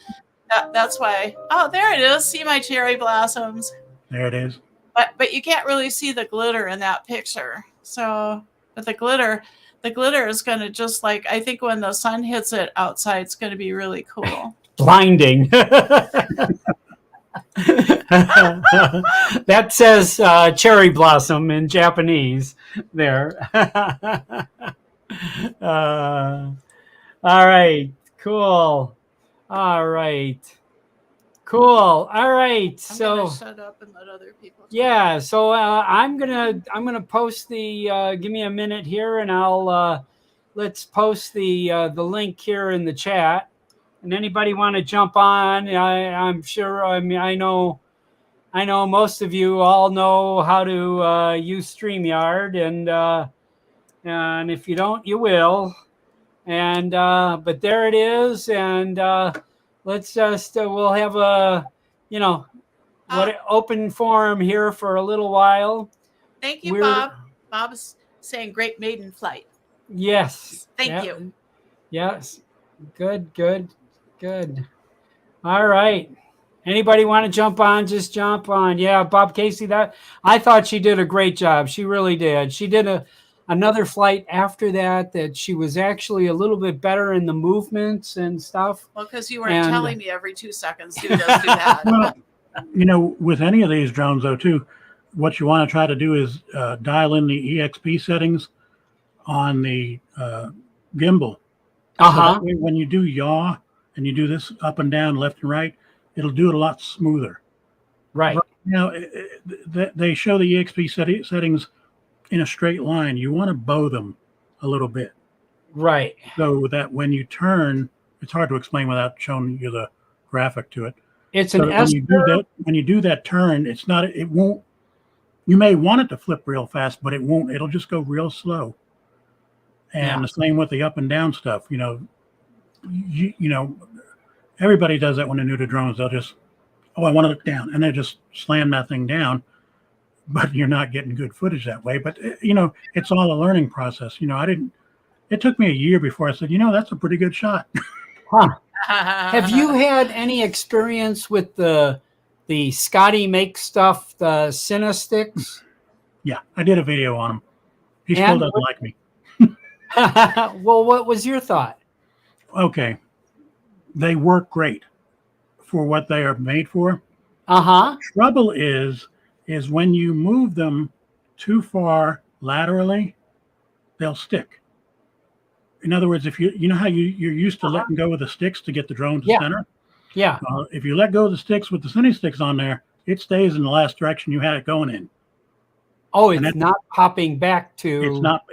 that's why, oh, there it is. See my cherry blossoms. There it is. But you can't really see the glitter in that picture. So, but the glitter is going to just like, I think when the sun hits it outside, it's going to be really cool. Blinding. That says cherry blossom in Japanese there. All right. Cool. All right. Cool. All right. I'm So gonna shut up and let other people talk. yeah. So I'm gonna post the. Give me a minute here, and I'll let's post the link here in the chat. And anybody want to jump on? I'm sure. I mean, I know most of you all know how to use StreamYard, and if you don't, you will. And but there it is, and let's just we'll have a open forum here for a little while. Thank you, Bob. Bob's saying great maiden flight. Yes. Thank you. Yes. Good. All right. Anybody want to jump on? Just jump on. Yeah, Bob Casey. I thought she did a great job. She really did. She did another flight after that she was actually a little bit better in the movements and stuff. Well, because you weren't telling me every 2 seconds, do this, do that. Well, with any of these drones, though, too, what you want to try to do is dial in the EXP settings on the gimbal. So when you do yaw and you do this up and down, left and right, it'll do it a lot smoother. Right. Now, they show the EXP settings in a straight line. You want to bow them a little bit. Right. So that when you turn, it's hard to explain without showing you the graphic to it. It's so an when you do that turn, it won't, you may want it to flip real fast, but it won't. It'll just go real slow. And the same with the up and down stuff. Everybody does that when they're new to drones. They'll just, I want to look down, and they just slam that thing down. But you're not getting good footage that way. But it's all a learning process. It took me a year before I said, that's a pretty good shot. Huh. Have you had any experience with the Scotty Make stuff, the Cinestics? Yeah, I did a video on him. He still doesn't like me. Well, what was your thought? Okay. They work great for what they are made for. Trouble is when you move them too far laterally, they'll stick. In other words, if you know how you're used to letting go of the sticks to get the drone to center? Yeah. If you let go of the sticks with the Cinesticks on there, it stays in the last direction you had it going in. Oh, it's not popping back to. It's not.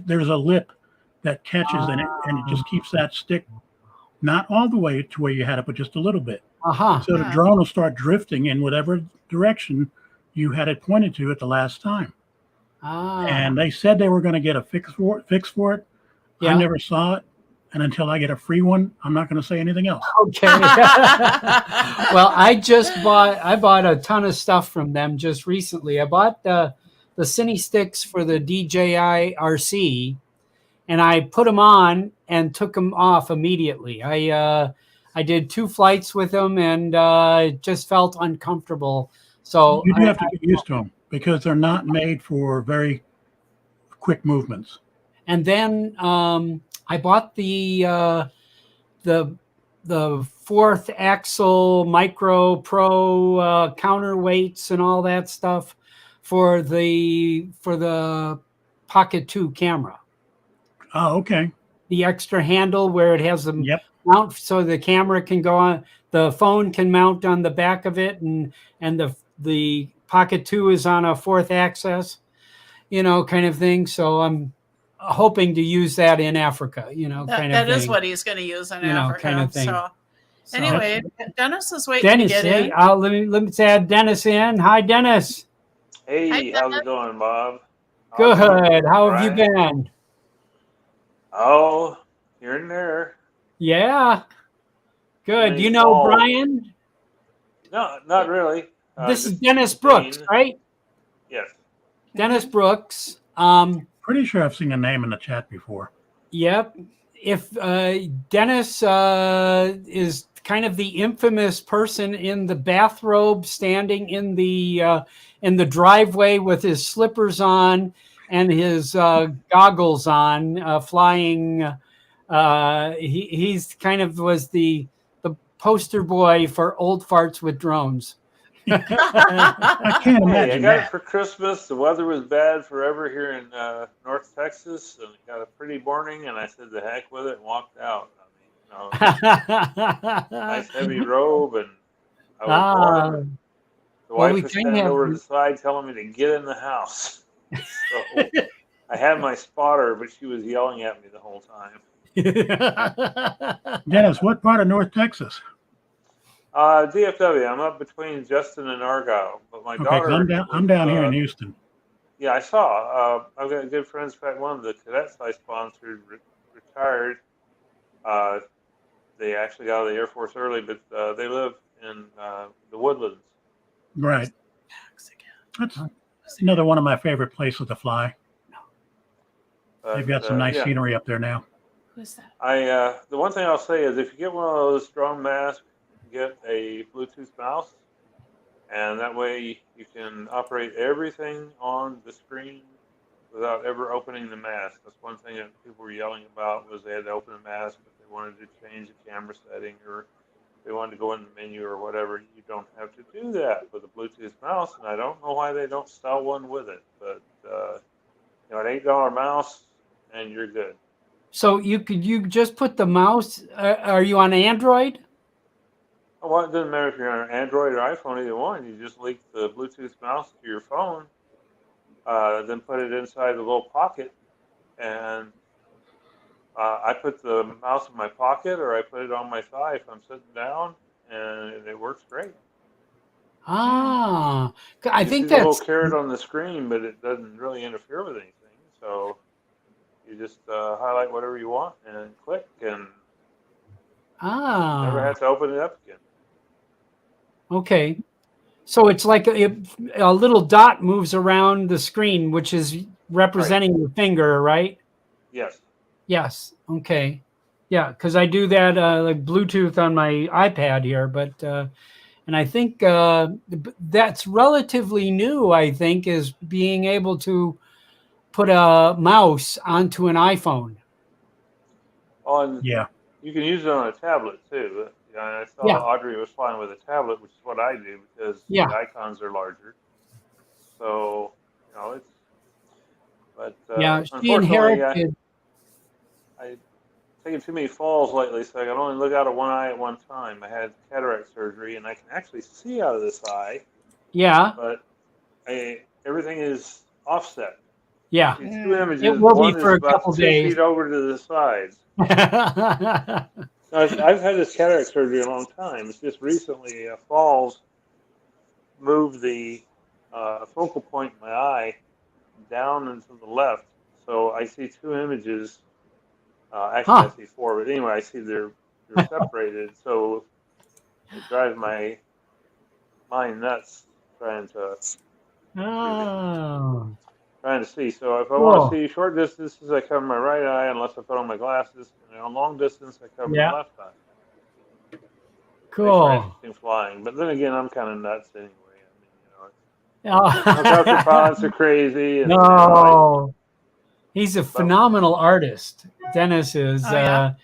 There's a lip that catches in it, and it just keeps that stick not all the way to where you had it, but just a little bit. So the drone will start drifting in whatever direction you had it pointed to at the last time. And they said they were going to get a fix for it. Yeah. I never saw it. and until I get a free one, I'm not going to say anything else. Okay. Well, I bought a ton of stuff from them just recently. I bought the Cine Sticks for the DJI RC, and I put them on and took them off immediately. I did 2 flights with them, and it just felt uncomfortable. So You do have to get used to them because they're not made for very quick movements. And then I bought the 4th axle Micro Pro counterweights and all that stuff for the Pocket 2 camera. Oh, okay. The extra handle where it has the Yep. mount, so the camera can go on, the phone can mount on the back of it, and the Pocket 2 is on a 4th axis, kind of thing. So I'm hoping to use that in Africa, kind of thing. That is what he's going to use in Africa. Kind of thing. So anyway, Dennis is waiting Dennis, to get in. let me add Dennis in. Hi, Dennis. Hey, Hi, how's it going, Bob? Good. How have you Brian? been? Oh, here and there. Yeah. Good. Do you Nice know ball. Brian? No, not really. This is just Dennis Brooks, seen- right? Yes. Dennis Brooks. Pretty sure I've seen a name in the chat before. Yep. If Dennis is kind of the infamous person in the bathrobe, standing in the driveway with his slippers on and his goggles on, flying. He's kind of was the poster boy for old farts with drones. I can't Hey, I imagine got it that. for Christmas. The weather was bad forever here in North Texas, and it got a pretty morning, and I said the heck with it and walked out. Nice heavy robe, and I was warm. The well, wife we was can standing have- over to the side telling me to get in the house. So I had my spotter, but she was yelling at me the whole time. Dennis, what part of North Texas? DFW. I'm up between Justin and Argyle, but my Okay, 'cause daughter. I'm down here in Houston. Yeah, I saw. I've got good friends. In fact, one of the cadets I sponsored retired. They actually got out of the Air Force early, but they live in the Woodlands. Right. That's another one of my favorite places to fly. But, They've got some nice yeah. scenery up there now. Who's that? The one thing I'll say is if you get one of those drone masks, get a Bluetooth mouse, and that way you can operate everything on the screen without ever opening the mask. That's one thing that people were yelling about, was they had to open the mask if they wanted to change the camera setting or they wanted to go in the menu or whatever. You don't have to do that with a Bluetooth mouse, and I don't know why they don't sell one with it. But an $8 mouse, and you're good. So you just put the mouse. Are you on Android? Well, it doesn't matter if you're on an Android or iPhone, either one. You just link the Bluetooth mouse to your phone, then put it inside the little pocket, and I put the mouse in my pocket or I put it on my thigh if I'm sitting down, and it works great. I You think see the that's little carrot on the screen, but it doesn't really interfere with anything. So you just highlight whatever you want and click, and never have to open it up again. Okay. So it's like a little dot moves around the screen, which is representing your finger, right? Yes. Yes. Okay. Yeah, because I do that like Bluetooth on my iPad here, but and I think that's relatively new. I think is being able to put a mouse onto an iPhone. Yeah. You can use it on a tablet too. I saw Audrey was flying with a tablet, which is what I do because the icons are larger. So it's. But she inherited. I've taken too many falls lately, so I can only look out of one eye at one time. I had cataract surgery, and I can actually see out of this eye. Yeah. But everything is offset. Yeah. These two images. It will one be for is a couple about 2 days. feet over to the sides. I've had this cataract surgery a long time. It's just recently falls moved the focal point in my eye down and to the left, so I see two images Actually, I see 4, but anyway, I see they're separated. So it drives my mind nuts trying to Oh, see. So if I cool. want to see short distances, I cover my right eye unless I put on my glasses, and on long distance, I cover Yeah. my left eye. Makes for Cool. interesting flying. But then again, I'm kind of nuts anyway. I mean, Oh. helicopter pilots are crazy. And, No, he's a phenomenal artist. Dennis is. Oh, yeah?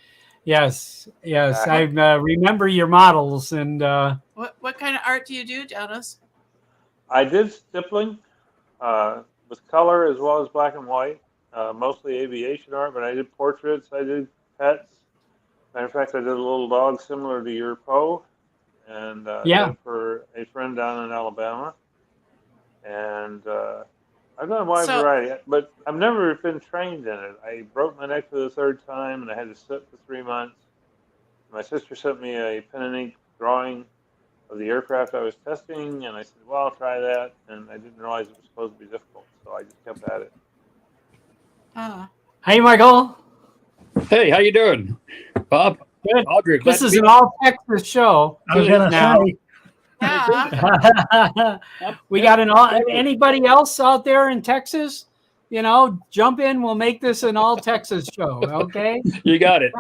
Yes, yes. I remember your models, and What kind of art do you do, Dennis? I did stippling with color as well as black and white, mostly aviation art, but I did portraits, I did pets. Matter of fact, I did a little dog similar to your Poe, and did it for a friend down in Alabama. And I've done a wide variety, but I've never been trained in it. I broke my neck for the 3rd time, and I had to sit for 3 months. My sister sent me a pen and ink drawing of the aircraft I was testing, and I said, well, I'll try that, and I didn't realize it was supposed to be difficult, so I just kept at it. Hey, Michael. Hey, how you doing, Bob? Good. Audrey, This is an all Texas show. I was gonna say, Yeah. We got anybody else out there in Texas? You know, jump in. We'll make this an all Texas show. Okay. You got it.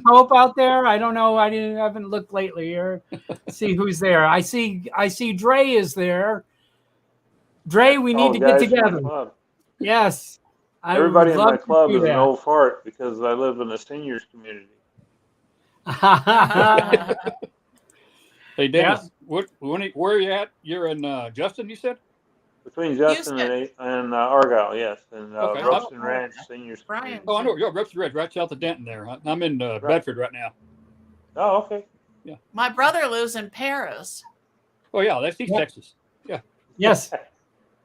Hope out there. I don't know. I haven't looked lately or see who's there. I see Dre is there. Dre, we need to get together. Yes. Everybody in my club is an old fart because I live in a seniors community. Hey, Dennis, where are you at? You're in Justin, you said? Between Justin and Argyle, yes. And Ropeston Ranch Seniors Community. Oh, I know. You're Ropeston Ranch, right south of Denton there. I'm in Bedford right now. Oh, okay. Yeah. My brother lives in Paris. Oh, yeah. That's East Texas. Yeah. Yes.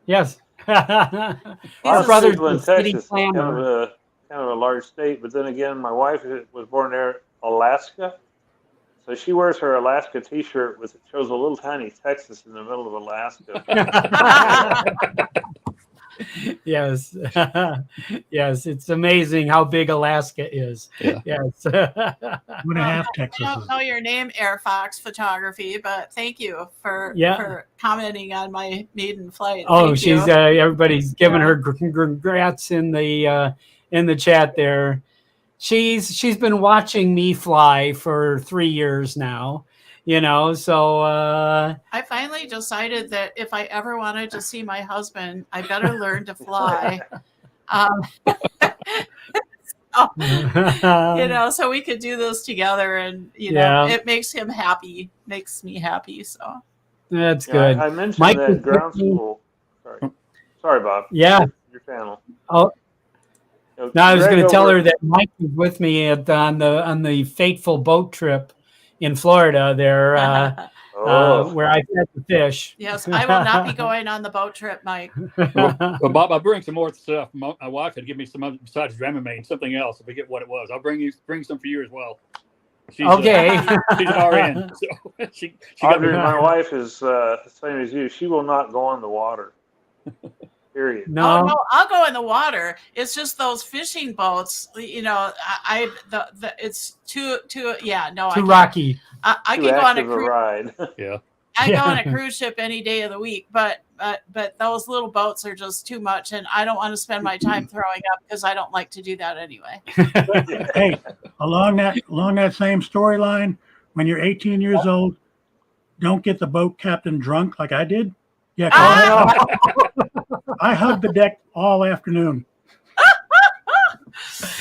Yes. Our brother's in Texas, kind of a large state, but then again, my wife was born there, Alaska, so she wears her Alaska T-shirt with it shows a little tiny Texas in the middle of Alaska. Yes, yes, it's amazing how big Alaska is. Yeah. Yes. 2.5 Texas. I don't know your name, Air Fox Photography, but thank you for commenting on my maiden flight. Oh, she's everybody's giving her congrats in the chat there. She's been watching me fly for 3 years now. You know, so I finally decided that if I ever wanted to see my husband, I better learn to fly. You know, so we could do this together, and you know, it makes him happy, makes me happy. So that's good. I mentioned that ground school. Sorry, Bob. Yeah, your channel. Oh. No, I was going to tell her that Mike was with me on the fateful boat trip in Florida there, where I fed the fish. Yes, I will not be going on the boat trip, Mike. Well, Bob, I'll bring some more stuff. My wife had given me some besides Dramamine, something else. I forget what it was. I'll bring some for you as well. She's, okay. She's an RN. So she Audrey, my wife is the same as you. She will not go on the water. Period. No. Oh, no, I'll go in the water. It's just those fishing boats. You know, it's too rocky. I can go on a cruise ride. Yeah. I go on a cruise ship any day of the week, but those little boats are just too much, and I don't want to spend my time throwing up because I don't like to do that anyway. Hey, along that same storyline, when you're 18 years old, don't get the boat captain drunk like I did. Yeah, I hugged the deck all afternoon.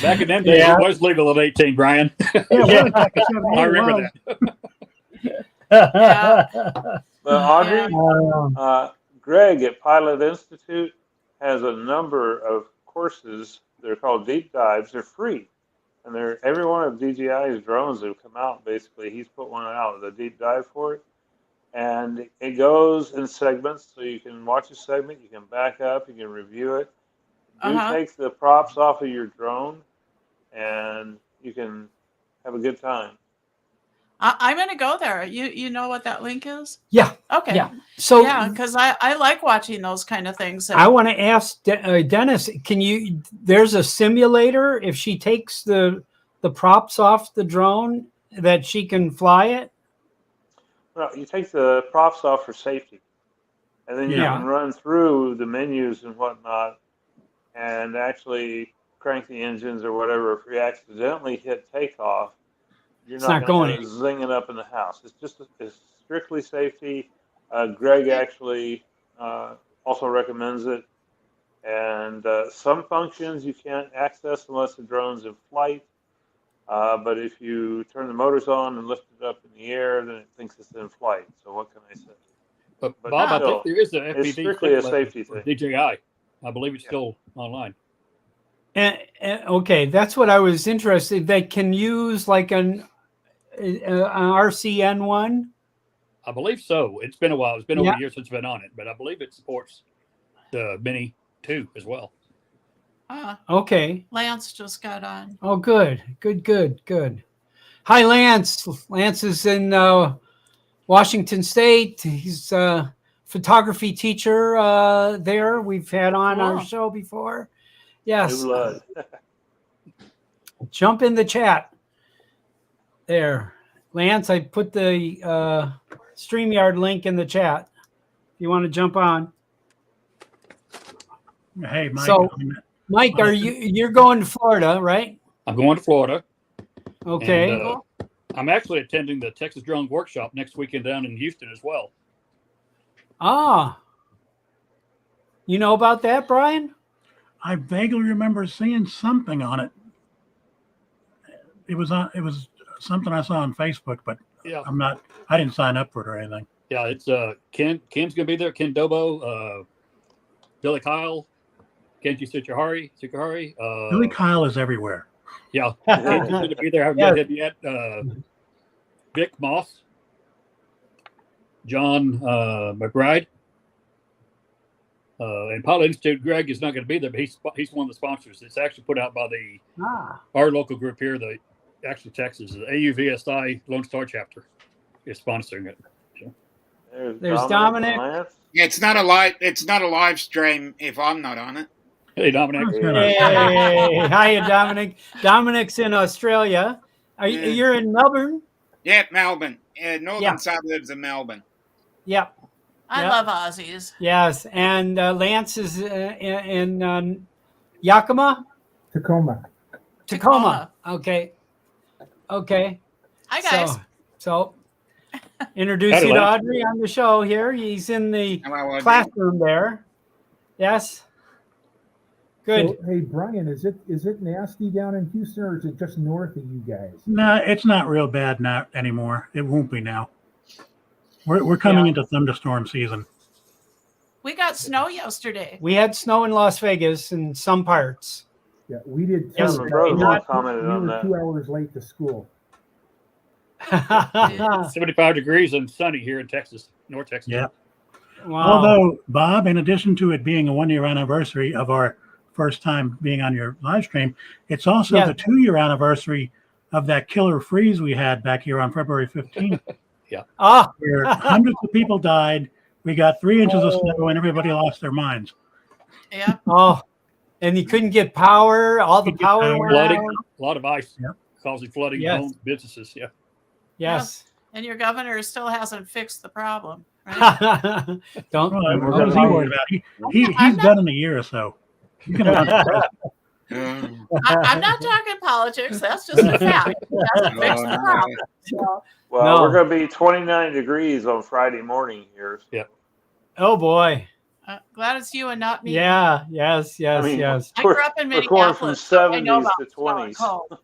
Back in them days, it was legal at 18, Brian. I remember that. Audrey, Greg at Pilot Institute has a number of courses. They're called deep dives. They're free. And every one of DJI's drones that have come out, basically, he's put one out with a deep dive for it. And it goes in segments, so you can watch a segment, you can back up, you can review it. You take the props off of your drone, and you can have a good time. I'm going to go there. You know what that link is? Yeah. Okay. Yeah. So yeah, because I like watching those kind of things. I want to ask Dennis, there's a simulator if she takes the the props off the drone that she can fly it? Well, you take the props off for safety, and then you Yeah. can run through the menus and whatnot, and actually crank the engines or whatever. If you accidentally hit takeoff, you're It's not not going to going have it zinging up in the house. It's strictly safety. Greg actually also recommends it, and some functions you can't access unless the drone's in flight. But if you turn the motors on and lift it up in the air, then it thinks it's in flight. So what can I say? But But Bob, I still, think there is an it's FPV strictly a simulator safety for thing. DJI. I believe it's still online. And, okay, that's what I was interested. They can use like an RCN one. I believe so. It's been a while. It's been over Yeah. a year since I've been on it, but I believe it supports the Mini 2 as well. Okay. Lance just got on. Oh, good. Hi, Lance. Lance is in Washington State. He's a photography teacher there. We've had on our Cool. show before. Yes. New blood. Jump in the chat. There. Lance, I put the StreamYard link in the chat. If you want to jump on. Hey, Mike. So, Mike, you're going to Florida, right? I'm going to Florida. Okay. And, I'm actually attending the Texas Drone Workshop next weekend down in Houston as well. You know about that, Brian? I vaguely remember seeing something on it. It was something I saw on Facebook, but Yeah. I didn't sign up for it or anything. Yeah, it's Ken's gonna be there, Ken Dobo, Billy Kyle, Kenji Tsukuhari. Billy Kyle is everywhere. Yeah, Ken's gonna be there. I haven't met him yet. Vic Moss, John McBride, and Pilot Institute. Greg is not going to be there, but he's one of the sponsors. It's actually put out by our local group here, the Texas, the AUVSI Lone Star chapter is sponsoring it. So. There's Dominic. Yeah, it's not a live stream if I'm not on it. Hey, Dominic. Hey, hiya, Dominic. Dominic's in Australia. You're in Melbourne? Yeah, Melbourne. Northern suburbs of Melbourne. Yep. I love Aussies. Yes, and Lance is in Yakima? Tacoma. Okay. Hi, guys. So introduce you to Audrey on the show here. He's in the classroom there. Yes. Good. So, hey, Brian, is it nasty down in Houston, or is it just north of you guys? No, it's not real bad now anymore. It won't be now. We're coming into thunderstorm season. We got snow yesterday. We had snow in Las Vegas in some parts. Yeah, we did too. Yes, my brother commented we on were that. 2 hours late to school. 75 degrees and sunny here in Texas, North Texas. Yeah. Wow. Although, Bob, in addition to it being a 1-year anniversary of our first time being on your live stream, it's also the 2-year anniversary of that killer freeze we had back here on February 15th. Where hundreds of people died. We got 3 inches of snow and everybody lost their minds. Yeah. And you couldn't get power. All the power went flooding, out. a lot of ice causing flooding in homes, businesses. Yeah. Yes. And your governor still hasn't fixed the problem. Right? Don't. What was he worried about? He's done in a year or so. You can I'm not talking politics. That's just a fact. He hasn't fixed the problem. Well, we're going to be 29 degrees on Friday morning here. Yeah. Oh boy. Glad it's you and not me. Yeah. Yes. I mean, Yes. I grew up in we're going from Minneapolis. So I know 70s about to snow and 20s. cold.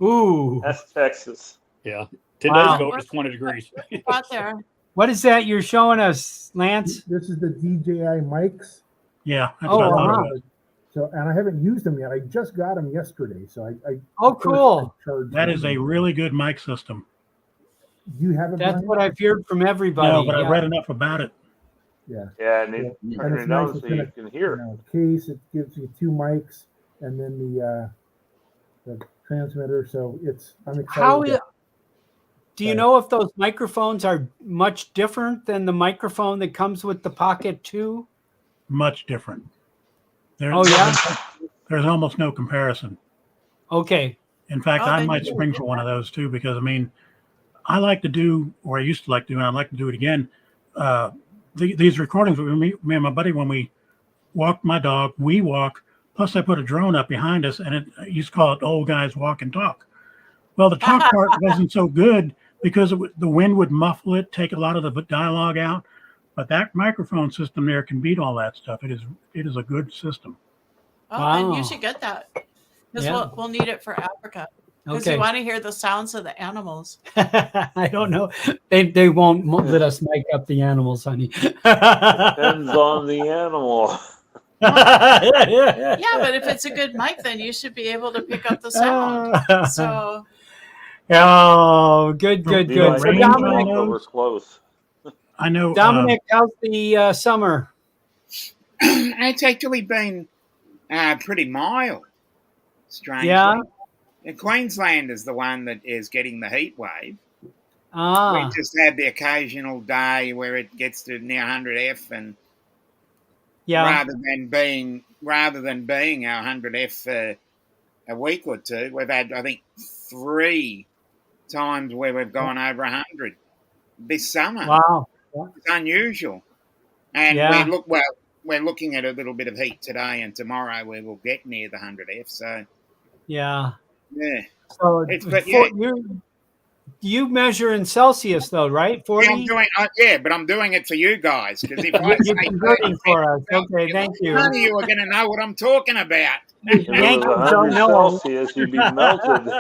Ooh. That's Texas. Yeah. 10 days ago, it was 20 degrees. Out there. What is that you're showing us, Lance? This is the DJI mics. Yeah. That's Oh, what I thought wow. it was. So, and I haven't used them yet. I just got them yesterday. So I Oh, cool. That is a really good mic system. Do you have it? That's Brian? what I've heard from everybody. No, but yeah. I read enough about it. Yeah. Yeah, and it And turn it's it nice. on It's so in you a can hear. case. It gives you 2 mics and then the transmitter. So I'm excited. How do you know if those microphones are much different than the microphone that comes with the Pocket 2? Much different. Oh, yeah? There's almost no comparison. Okay. In fact, Oh, I then might you spring should for do one of that. those too, because I mean, I like to do, or I used to like to do, and I'd like to do it again. Uh, these recordings with me and my buddy, when we walk my dog, we walk. Plus, I put a drone up behind us, and I used to call it "Old Guys Walk and Talk." Well, the talk part wasn't so good because the wind would muffle it, take a lot of the dialogue out. But that microphone system there can beat all that stuff. It is a good system. Oh, then you Wow. should get that because Yeah. we'll need it for Africa because Okay. you want to hear the sounds of the animals. I don't know. They won't let us make up the animals, honey. Depends on the animal. Yeah, but if it's a good mic, then you should be able to pick up the sound. So Oh, good, good, Be good. like So range being on Dominic, over those? close. I know. Dominic, how's the summer? It's actually been pretty mild, strangely. Yeah. And Queensland is the one that is getting the heat wave. Ah, We just had the occasional day where it gets to near 100F, and yeah. rather than being our 100F for a week or two, we've had, I think, 3 times where we've gone over 100 this summer. Wow. It's unusual. And Yeah. we're looking at a little bit of heat today and tomorrow where we'll get near the 100F. So Yeah. yeah, So but yeah. you measure in Celsius though, right? 40? Yeah, but I'm doing it for you guys because if I You're say converting for us. Okay, thank you. none of you are going to know what I'm talking about. If it was Yankees don't 100 know. Celsius, you'd be melted.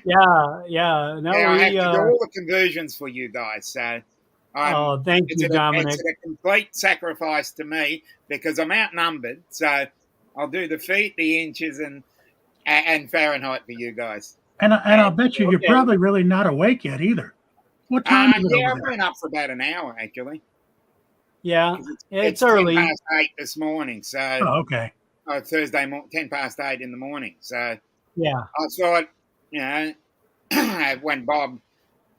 Yeah. No, Yeah, I have we. to do all the conversions for you guys. So Oh, thank you, Dominic. it's a complete sacrifice to me because I'm outnumbered. So I'll do the feet, the inches, and Fahrenheit for you guys. And I'll bet you're Okay. probably really not awake yet either. What time is it Yeah, over I've there? been up for about an hour actually. Yeah, it's 10 early. past 8 this morning. So Oh, okay. Thursday morning, 10 past 8 in the morning. So Yeah. I thought, when Bob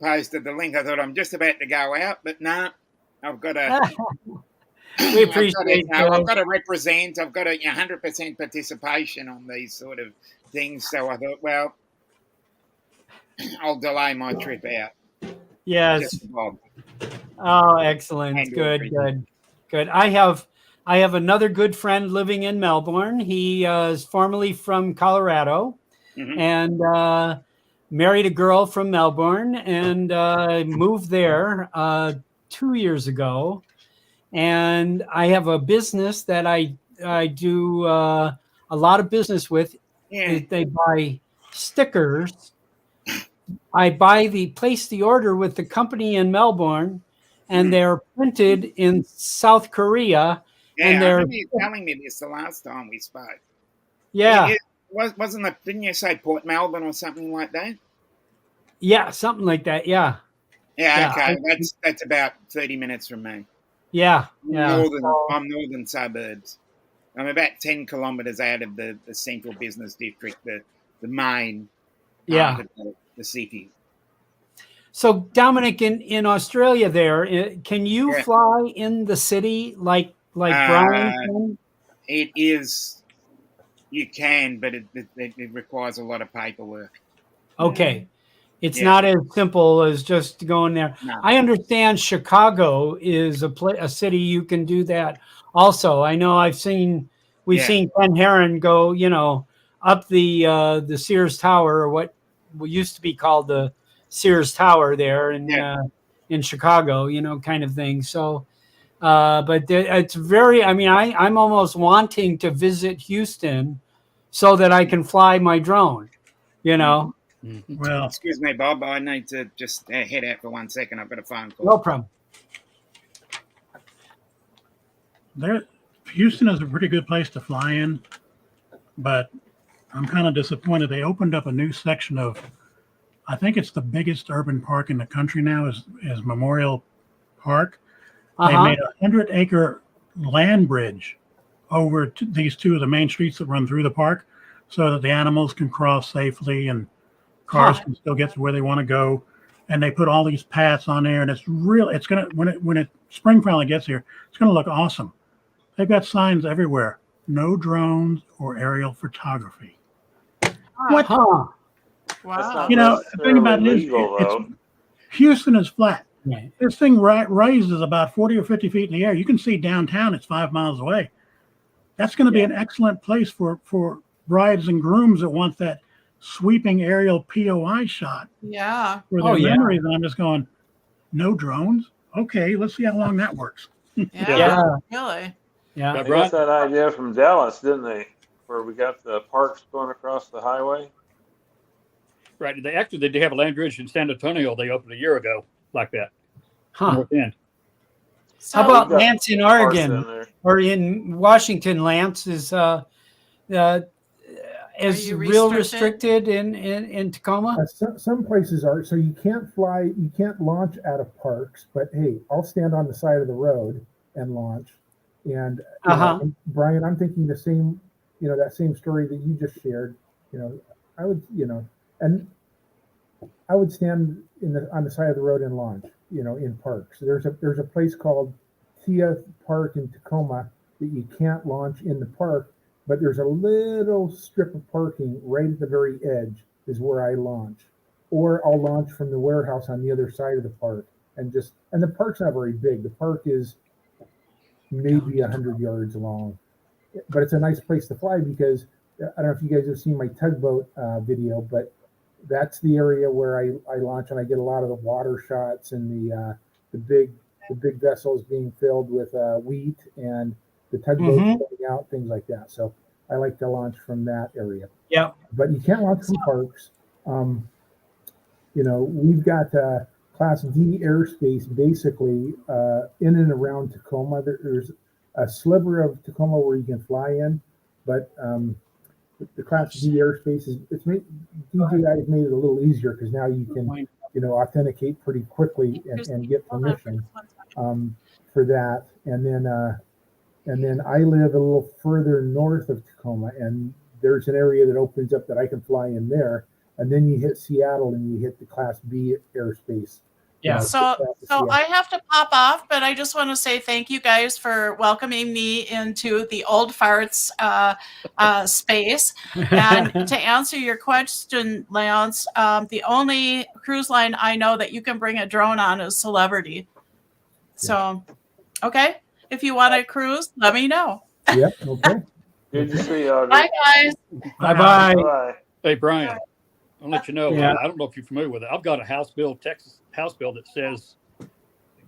posted the link, I thought I'm just about to go out, but no, I've got to. We appreciate I've got to represent. I've got a 100% participation on these sort of things. So I thought, well, I'll delay my trip out. Yes. Just for Bob. Oh, excellent. And Good. I have another good friend living in Melbourne. He is formerly from Colorado, Mhm. and married a girl from Melbourne and moved there 2 years ago. And I have a business that I do a lot of business with. Yeah. They buy stickers. I place the order with the company in Melbourne, and they're printed in South Korea. Yeah, and I they're remember you telling me this the last time we spoke. yeah, Wasn't it? Didn't you say Port Melbourne or something like that? yeah, something like that. Yeah, Yeah, Yeah, okay. That's about 30 minutes from me. yeah. I'm northern suburbs. I'm about 10 kilometres out of the central business district, the main part of the city. So Dominic, in Australia, can you Yeah. fly in the city like Brian can? It is, you can, but it requires a lot of paperwork. Okay. It's Yeah. not as simple as just going there. No. I understand Chicago is a city you can do that also. I know we've seen Ken Heron go, up the Sears Tower, or what used to be called the Sears Tower there in Chicago, kind of thing. So, but it's I'm almost wanting to visit Houston so that I can fly my drone, Well, Excuse me, Bob. I need to just head out for 1 second. I've got a phone call. No problem. Houston is a pretty good place to fly in, but I'm kind of disappointed. They opened up a new section of, I think it's the biggest urban park in the country now, is Memorial Park. They made a 100-acre land bridge over these 2 of the main streets that run through the park, so that the animals can cross safely and cars can still get to where they want to go. And they put all these paths on there, and it's gonna, when spring finally gets here, it's gonna look awesome. They've got signs everywhere: no drones or aerial photography. What? Huh. That's Wow. not You know, the thing about it is, legal, though. Houston is flat. Right. This thing raises about 40 or 50 feet in the air. You can see downtown; it's 5 miles away. That's going to be an excellent place for brides and grooms that want that sweeping aerial POI shot Yeah. for their memories. And I'm just going, no drones. Okay, let's see how long that works. Yeah. Really. Yeah. They got that idea from Dallas, didn't they? Where we got the parks going across the highway. Right. They did have a land bridge in San Antonio. They opened a year ago like that. Huh. North End. So, How about We've got Lance in parks Oregon in there. or in Washington? Lance is you real restricted? restricted in Tacoma. Some places are, so you can't launch out of parks, but hey, I'll stand on the side of the road and launch. And you know, and Brian, I'm thinking the same, you know, that same story that you just shared. You know, I would, you know, and I would stand on the side of the road and launch, you know, in parks. There's a place called Tia Park in Tacoma that you can't launch in the park, but there's a little strip of parking right at the very edge is where I launch. Or I'll launch from the warehouse on the other side of the park and the park's not very big. The park is maybe 100 yards long, but it's a nice place to fly because I don't know if you guys have seen my tugboat video, but that's the area where I launch and I get a lot of the water shots and the big vessels being filled with wheat and the tugboats going out, things like that. So I like to launch from that area. Yeah. But you can't launch from parks. You know, we've got Class D airspace basically in and around Tacoma. There's a sliver of Tacoma where you can fly in, but the Class D airspace DJI has made it a little easier because now you can, you know, authenticate pretty quickly and get permission for that. And then I live a little further north of Tacoma, and there's an area that opens up that I can fly in there. And then you hit Seattle and you hit the Class B airspace. Yeah. So I have to pop off, but I just want to say thank you guys for welcoming me into the old farts space. And to answer your question, Lance, the only cruise line I know that you can bring a drone on is Celebrity. So, okay, if you want to cruise, let me know. Yep. Okay. Good to see you. Bye, guys. Bye-bye. Bye. Hey, Brian, I'll let you know. Yeah. I don't know if you're familiar with it. I've got a Texas House bill that says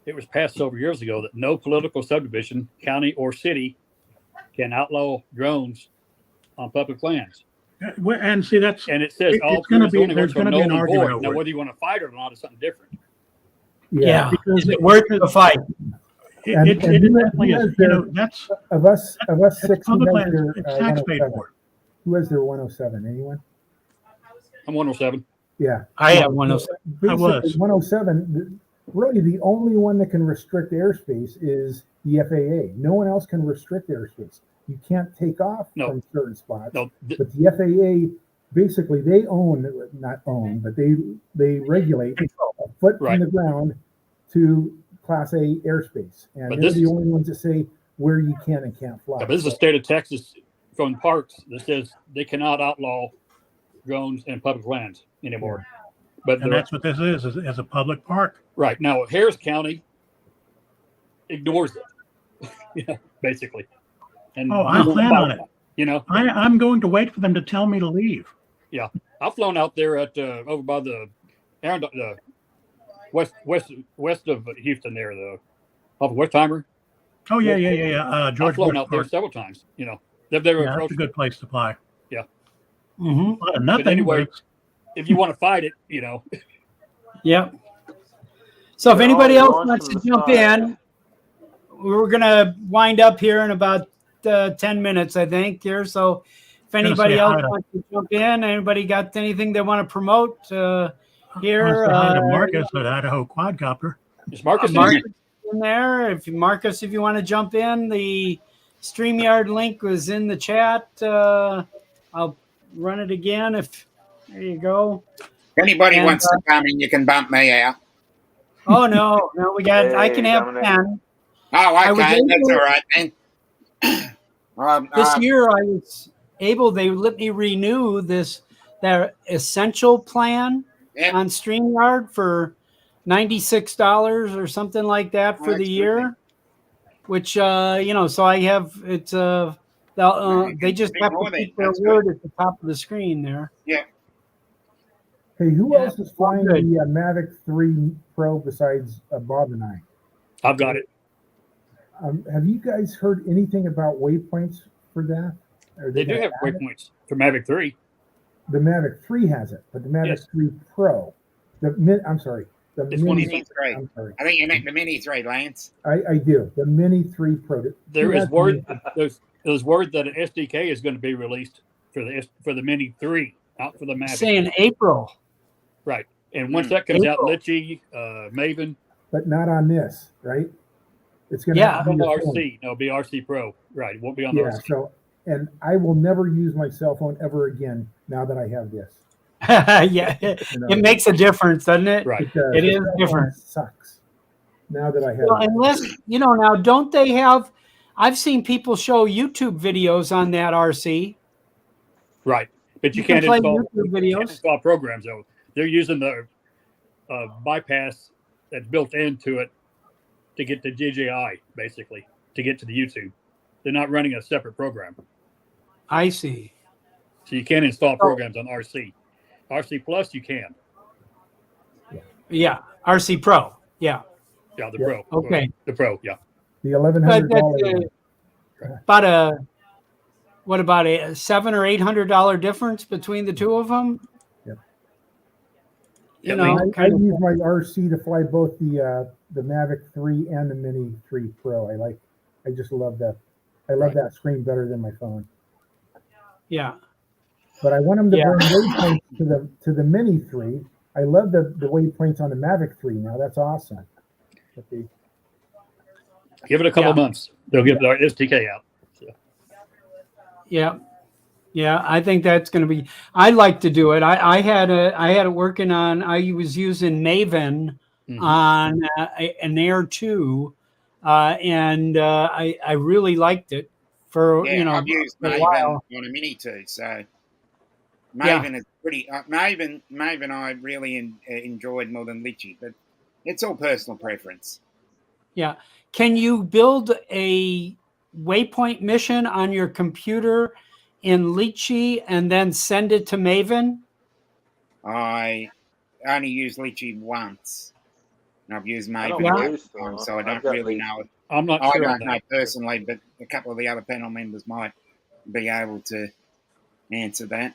it was passed several years ago that no political subdivision, county or city can outlaw drones on public lands. And see, it says all there's going going to be an argument over Now, it. whether you want to fight or not is something different. Yeah. Because Is it worth the fight? It definitely is. You know, that's of us six. public land. It's tax paid for. Who has their 107? Anyone? I'm 107. Yeah. I have 107. I was. Basically, 107. Really, the only one that can restrict airspace is the FAA. No one else can restrict airspace. You can't take off from certain spots. No. But the FAA, basically, they not own, but they regulate a foot from the ground to Class A airspace, and they're the only ones that say where you can and can't fly. Yeah, but this is the state of Texas from parks that says they cannot outlaw drones in public lands anymore. But that's what this is a public park. Right. Now, Harris County ignores it, basically. And I plan on it. You know, I'm going to wait for them to tell me to leave. Yeah. I've flown out there at over by the west of Houston there, off of Westheimer. Oh, yeah. George I've flown Bush out there Park. several times, you know. That's a good place to fly. Yeah. Nothing. But anyway, if you want to fight it, you know. Yeah. So if anybody else wants to jump in, we're going to wind up here in about 10 minutes, I think, here. So if anybody else wants to jump in, anybody got anything they want to promote here? Marcus at Idaho Quadcopter. Is Marcus in there? If you want to jump in, the StreamYard link was in the chat. I'll run it again. There you go. If anybody wants to come in, you can bump me out. Oh no, we got. I can have 10. Oh, okay, that's all right then. This year I was able. They let me renew this their essential plan on StreamYard for $96 or something like that for the year. Which so I have it's they just have to keep their word at the top of the screen there. Yeah. Hey, who else is flying the Mavic 3 Pro besides Bob and I? I've got it. Have you guys heard anything about waypoints for that? They do have waypoints for Mavic 3. The Mavic 3 has it, but the Mavic 3 Pro, the Mini 3. I'm sorry. I think you meant the Mini 3, Lance. I do. The Mini 3 Pro. There is word. There's word that an SDK is going to be released for the Mini 3, not for the Mavic. Saying April. Right, and once that comes out, Litchi, Maven. But not on this, right? It's going to be on the RC. No, it'll be RC Pro. Right, it won't be on the RC. So, and I will never use my cell phone ever again now that I have this. It makes a difference, doesn't it? Right. It is different. Sucks. Now that I have. Well, unless now, don't they have? I've seen people show YouTube videos on that RC. Right, but you can't install YouTube videos. You can't install programs though. They're using the bypass that's built into it to get to DJI, basically, to get to the YouTube. They're not running a separate program. I see. So you can't install programs on RC. RC Plus, you can. Yeah, RC Pro. Yeah. Yeah, the Pro. Okay. The Pro, yeah. The $1,100. What about a $700 or $800 difference between the two of them? I use my RC to fly both the Mavic 3 and the Mini 3 Pro. I just love that. I love that screen better than my phone. Yeah. But I want them to bring waypoints to the Mini 3. I love the waypoints on the Mavic 3 now. That's awesome. Give it a couple months. They'll get their SDK out. So. Yeah, I think that's going to be. I like to do it. I had it working on. I was using Maven on an Air 2, and I really liked it for I've used Maven on a Mini 2, so Maven is pretty. Maven I really enjoyed more than Litchi, but it's all personal preference. Yeah, can you build a waypoint mission on your computer in Litchi and then send it to Maven? I only used Litchi once, and I've used Maven so I don't really know. I'm not sure. I don't know personally, but a couple of the other panel members might be able to answer that.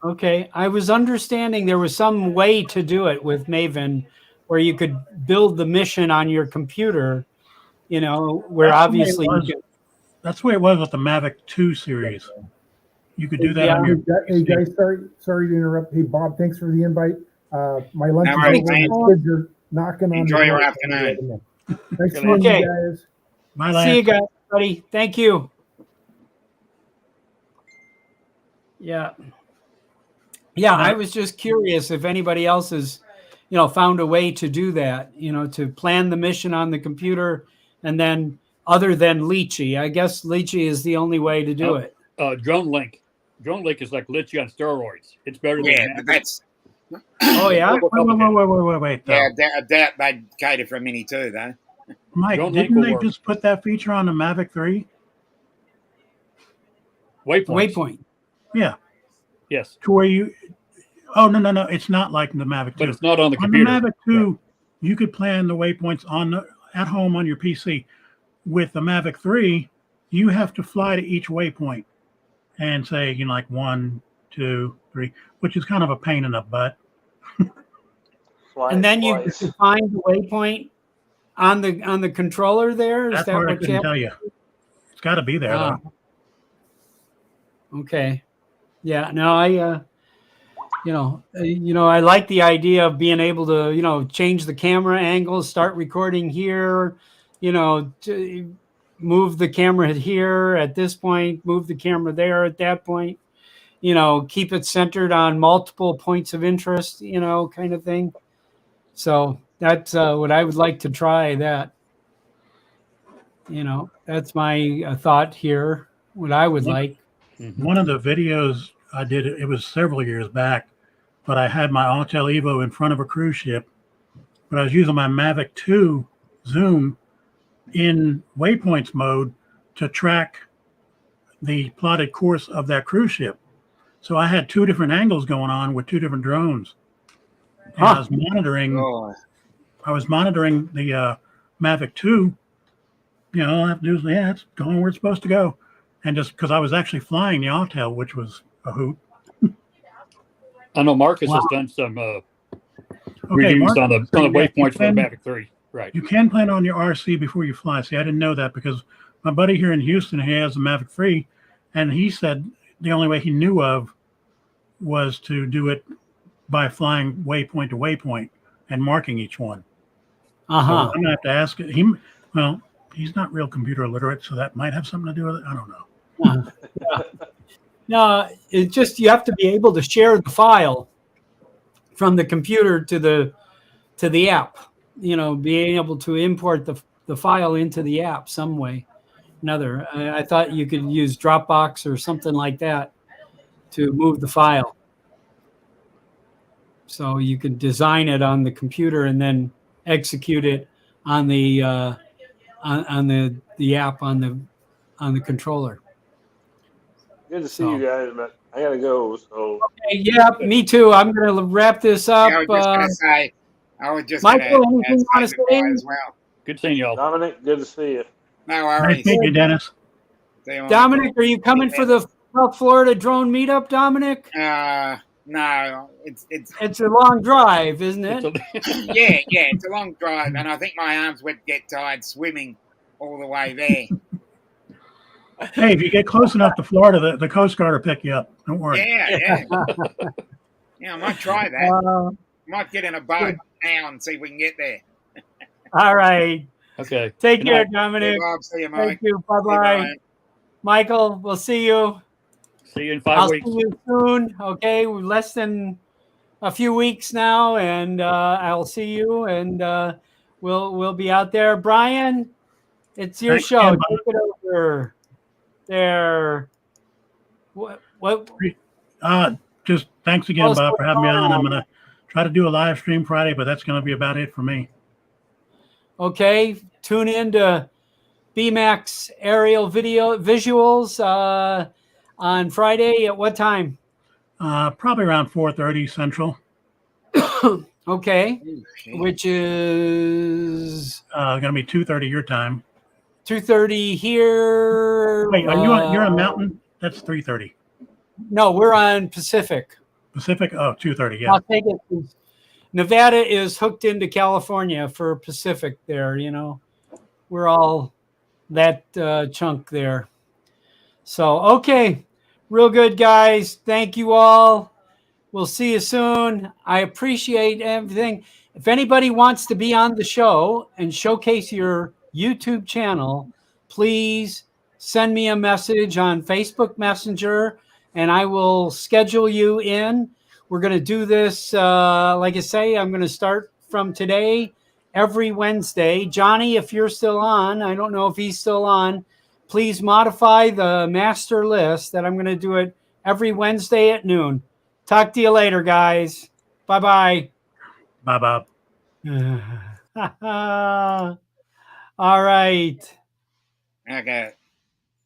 Okay, I was understanding there was some way to do it with Maven where you could build the mission on your computer, where obviously that's the way it was with the Mavic 2 series. You could do that on your. Hey guys, sorry to interrupt. Hey Bob, thanks for the invite. My lunch is over. Kids are knocking on. Enjoy your afternoon. Thanks for you guys. Bye, Lance. See you guys, buddy. Thank you. Yeah. I was just curious if anybody else has, found a way to do that. To plan the mission on the computer, and then other than Litchi, I guess Litchi is the only way to do it. Drone Link. Drone Link is like Litchi on steroids. It's better than but that's. Oh yeah. Wait. Yeah, I doubt they'd cater for a Mini 2 though. Mike, didn't they just put that feature on the Mavic 3? Waypoint. Yeah. Yes. To where you. Oh no! It's not like the Mavic 2. But it's not on the computer. On the Mavic 2, you could plan the waypoints at home on your PC. With the Mavic 3, you have to fly to each waypoint and say, like 1, 2, 3, which is kind of a pain in the butt. And then you find the waypoint on the controller there. That's what I can tell you. It's got to be there. Though. Okay. Yeah. No, I like the idea of being able to, change the camera angle, start recording here, to move the camera here at this point, move the camera there at that point, keep it centered on multiple points of interest, kind of thing. So that's what I would like to try that. That's my thought here, what I would like. One of the videos I did it. It was several years back, but I had my Autel Evo in front of a cruise ship, but I was using my Mavic 2 zoom in waypoints mode to track the plotted course of that cruise ship. So I had two different angles going on with two different drones. And I was monitoring. Oh. I was monitoring the Mavic 2. You know, all I have to do is, yeah, it's going where it's supposed to go. And just because I was actually flying the Autel, which was a hoot. I know Marcus has done some reviews on the waypoints for the Mavic 3. Right. You can plan on your RC before you fly. See, I didn't know that because my buddy here in Houston, he has a Mavic 3, and he said the only way he knew of was to do it by flying waypoint to waypoint and marking each one. So I'm gonna have to ask him. Well, he's not real computer literate, so that might have something to do with it. I don't know. No, it's just you have to be able to share the file from the computer to the app. You know, being able to import the file into the app some way, another. I thought you could use Dropbox or something like that to move the file. So you could design it on the computer and then execute it on the on the app on the controller. Good to see you guys, but I gotta go. So okay, yeah, me too. I'm gonna wrap this up. Yeah, I was just gonna say. I was just Michael, anything you want to say? As well. Good seeing y'all. Dominic, good to see you. No worries. Nice meeting you, Dennis. Dominic, are you coming for the South Florida drone meetup, Dominic? No, it's a long drive, isn't it? yeah, it's a long drive, and I think my arms would get tired swimming all the way there. Hey, if you get close enough to Florida, the Coast Guard will pick you up. Don't worry. Yeah. Yeah, I might try that. Might get in a boat now and see if we can get there. All right. Okay. Take care, Dominic. See you, Mike. Thank you. Bye-bye. Michael, we'll see you. See you in 5 weeks. I'll see you soon. Okay, we're less than a few weeks now, and I'll see you, and we'll be out there. Brian, it's your show. Take it over. There. What? Just thanks again, Bob, for having me on. I'm gonna try to do a live stream Friday, but that's gonna be about it for me. Okay, tune in to BMAX aerial visuals on Friday at what time? Probably around 4:30 Central. Okay, which is gonna be 2:30 your time. 2:30 here. Wait, you're on Mountain? That's 3:30. No, we're on Pacific. Pacific? Oh, 2:30, yeah. I'll take it. Nevada is hooked into California for Pacific there, you know. We're all that chunk there. So, okay. Real good, guys. Thank you all. We'll see you soon. I appreciate everything. If anybody wants to be on the show and showcase your YouTube channel, please send me a message on Facebook Messenger, and I will schedule you in. We're going to do this, like I say, I'm going to start from today every Wednesday. Johnny, if you're still on, I don't know if he's still on, please modify the master list that I'm going to do it every Wednesday at noon. Talk to you later, guys. Bye-bye. Bye, Bob. All right. Okay.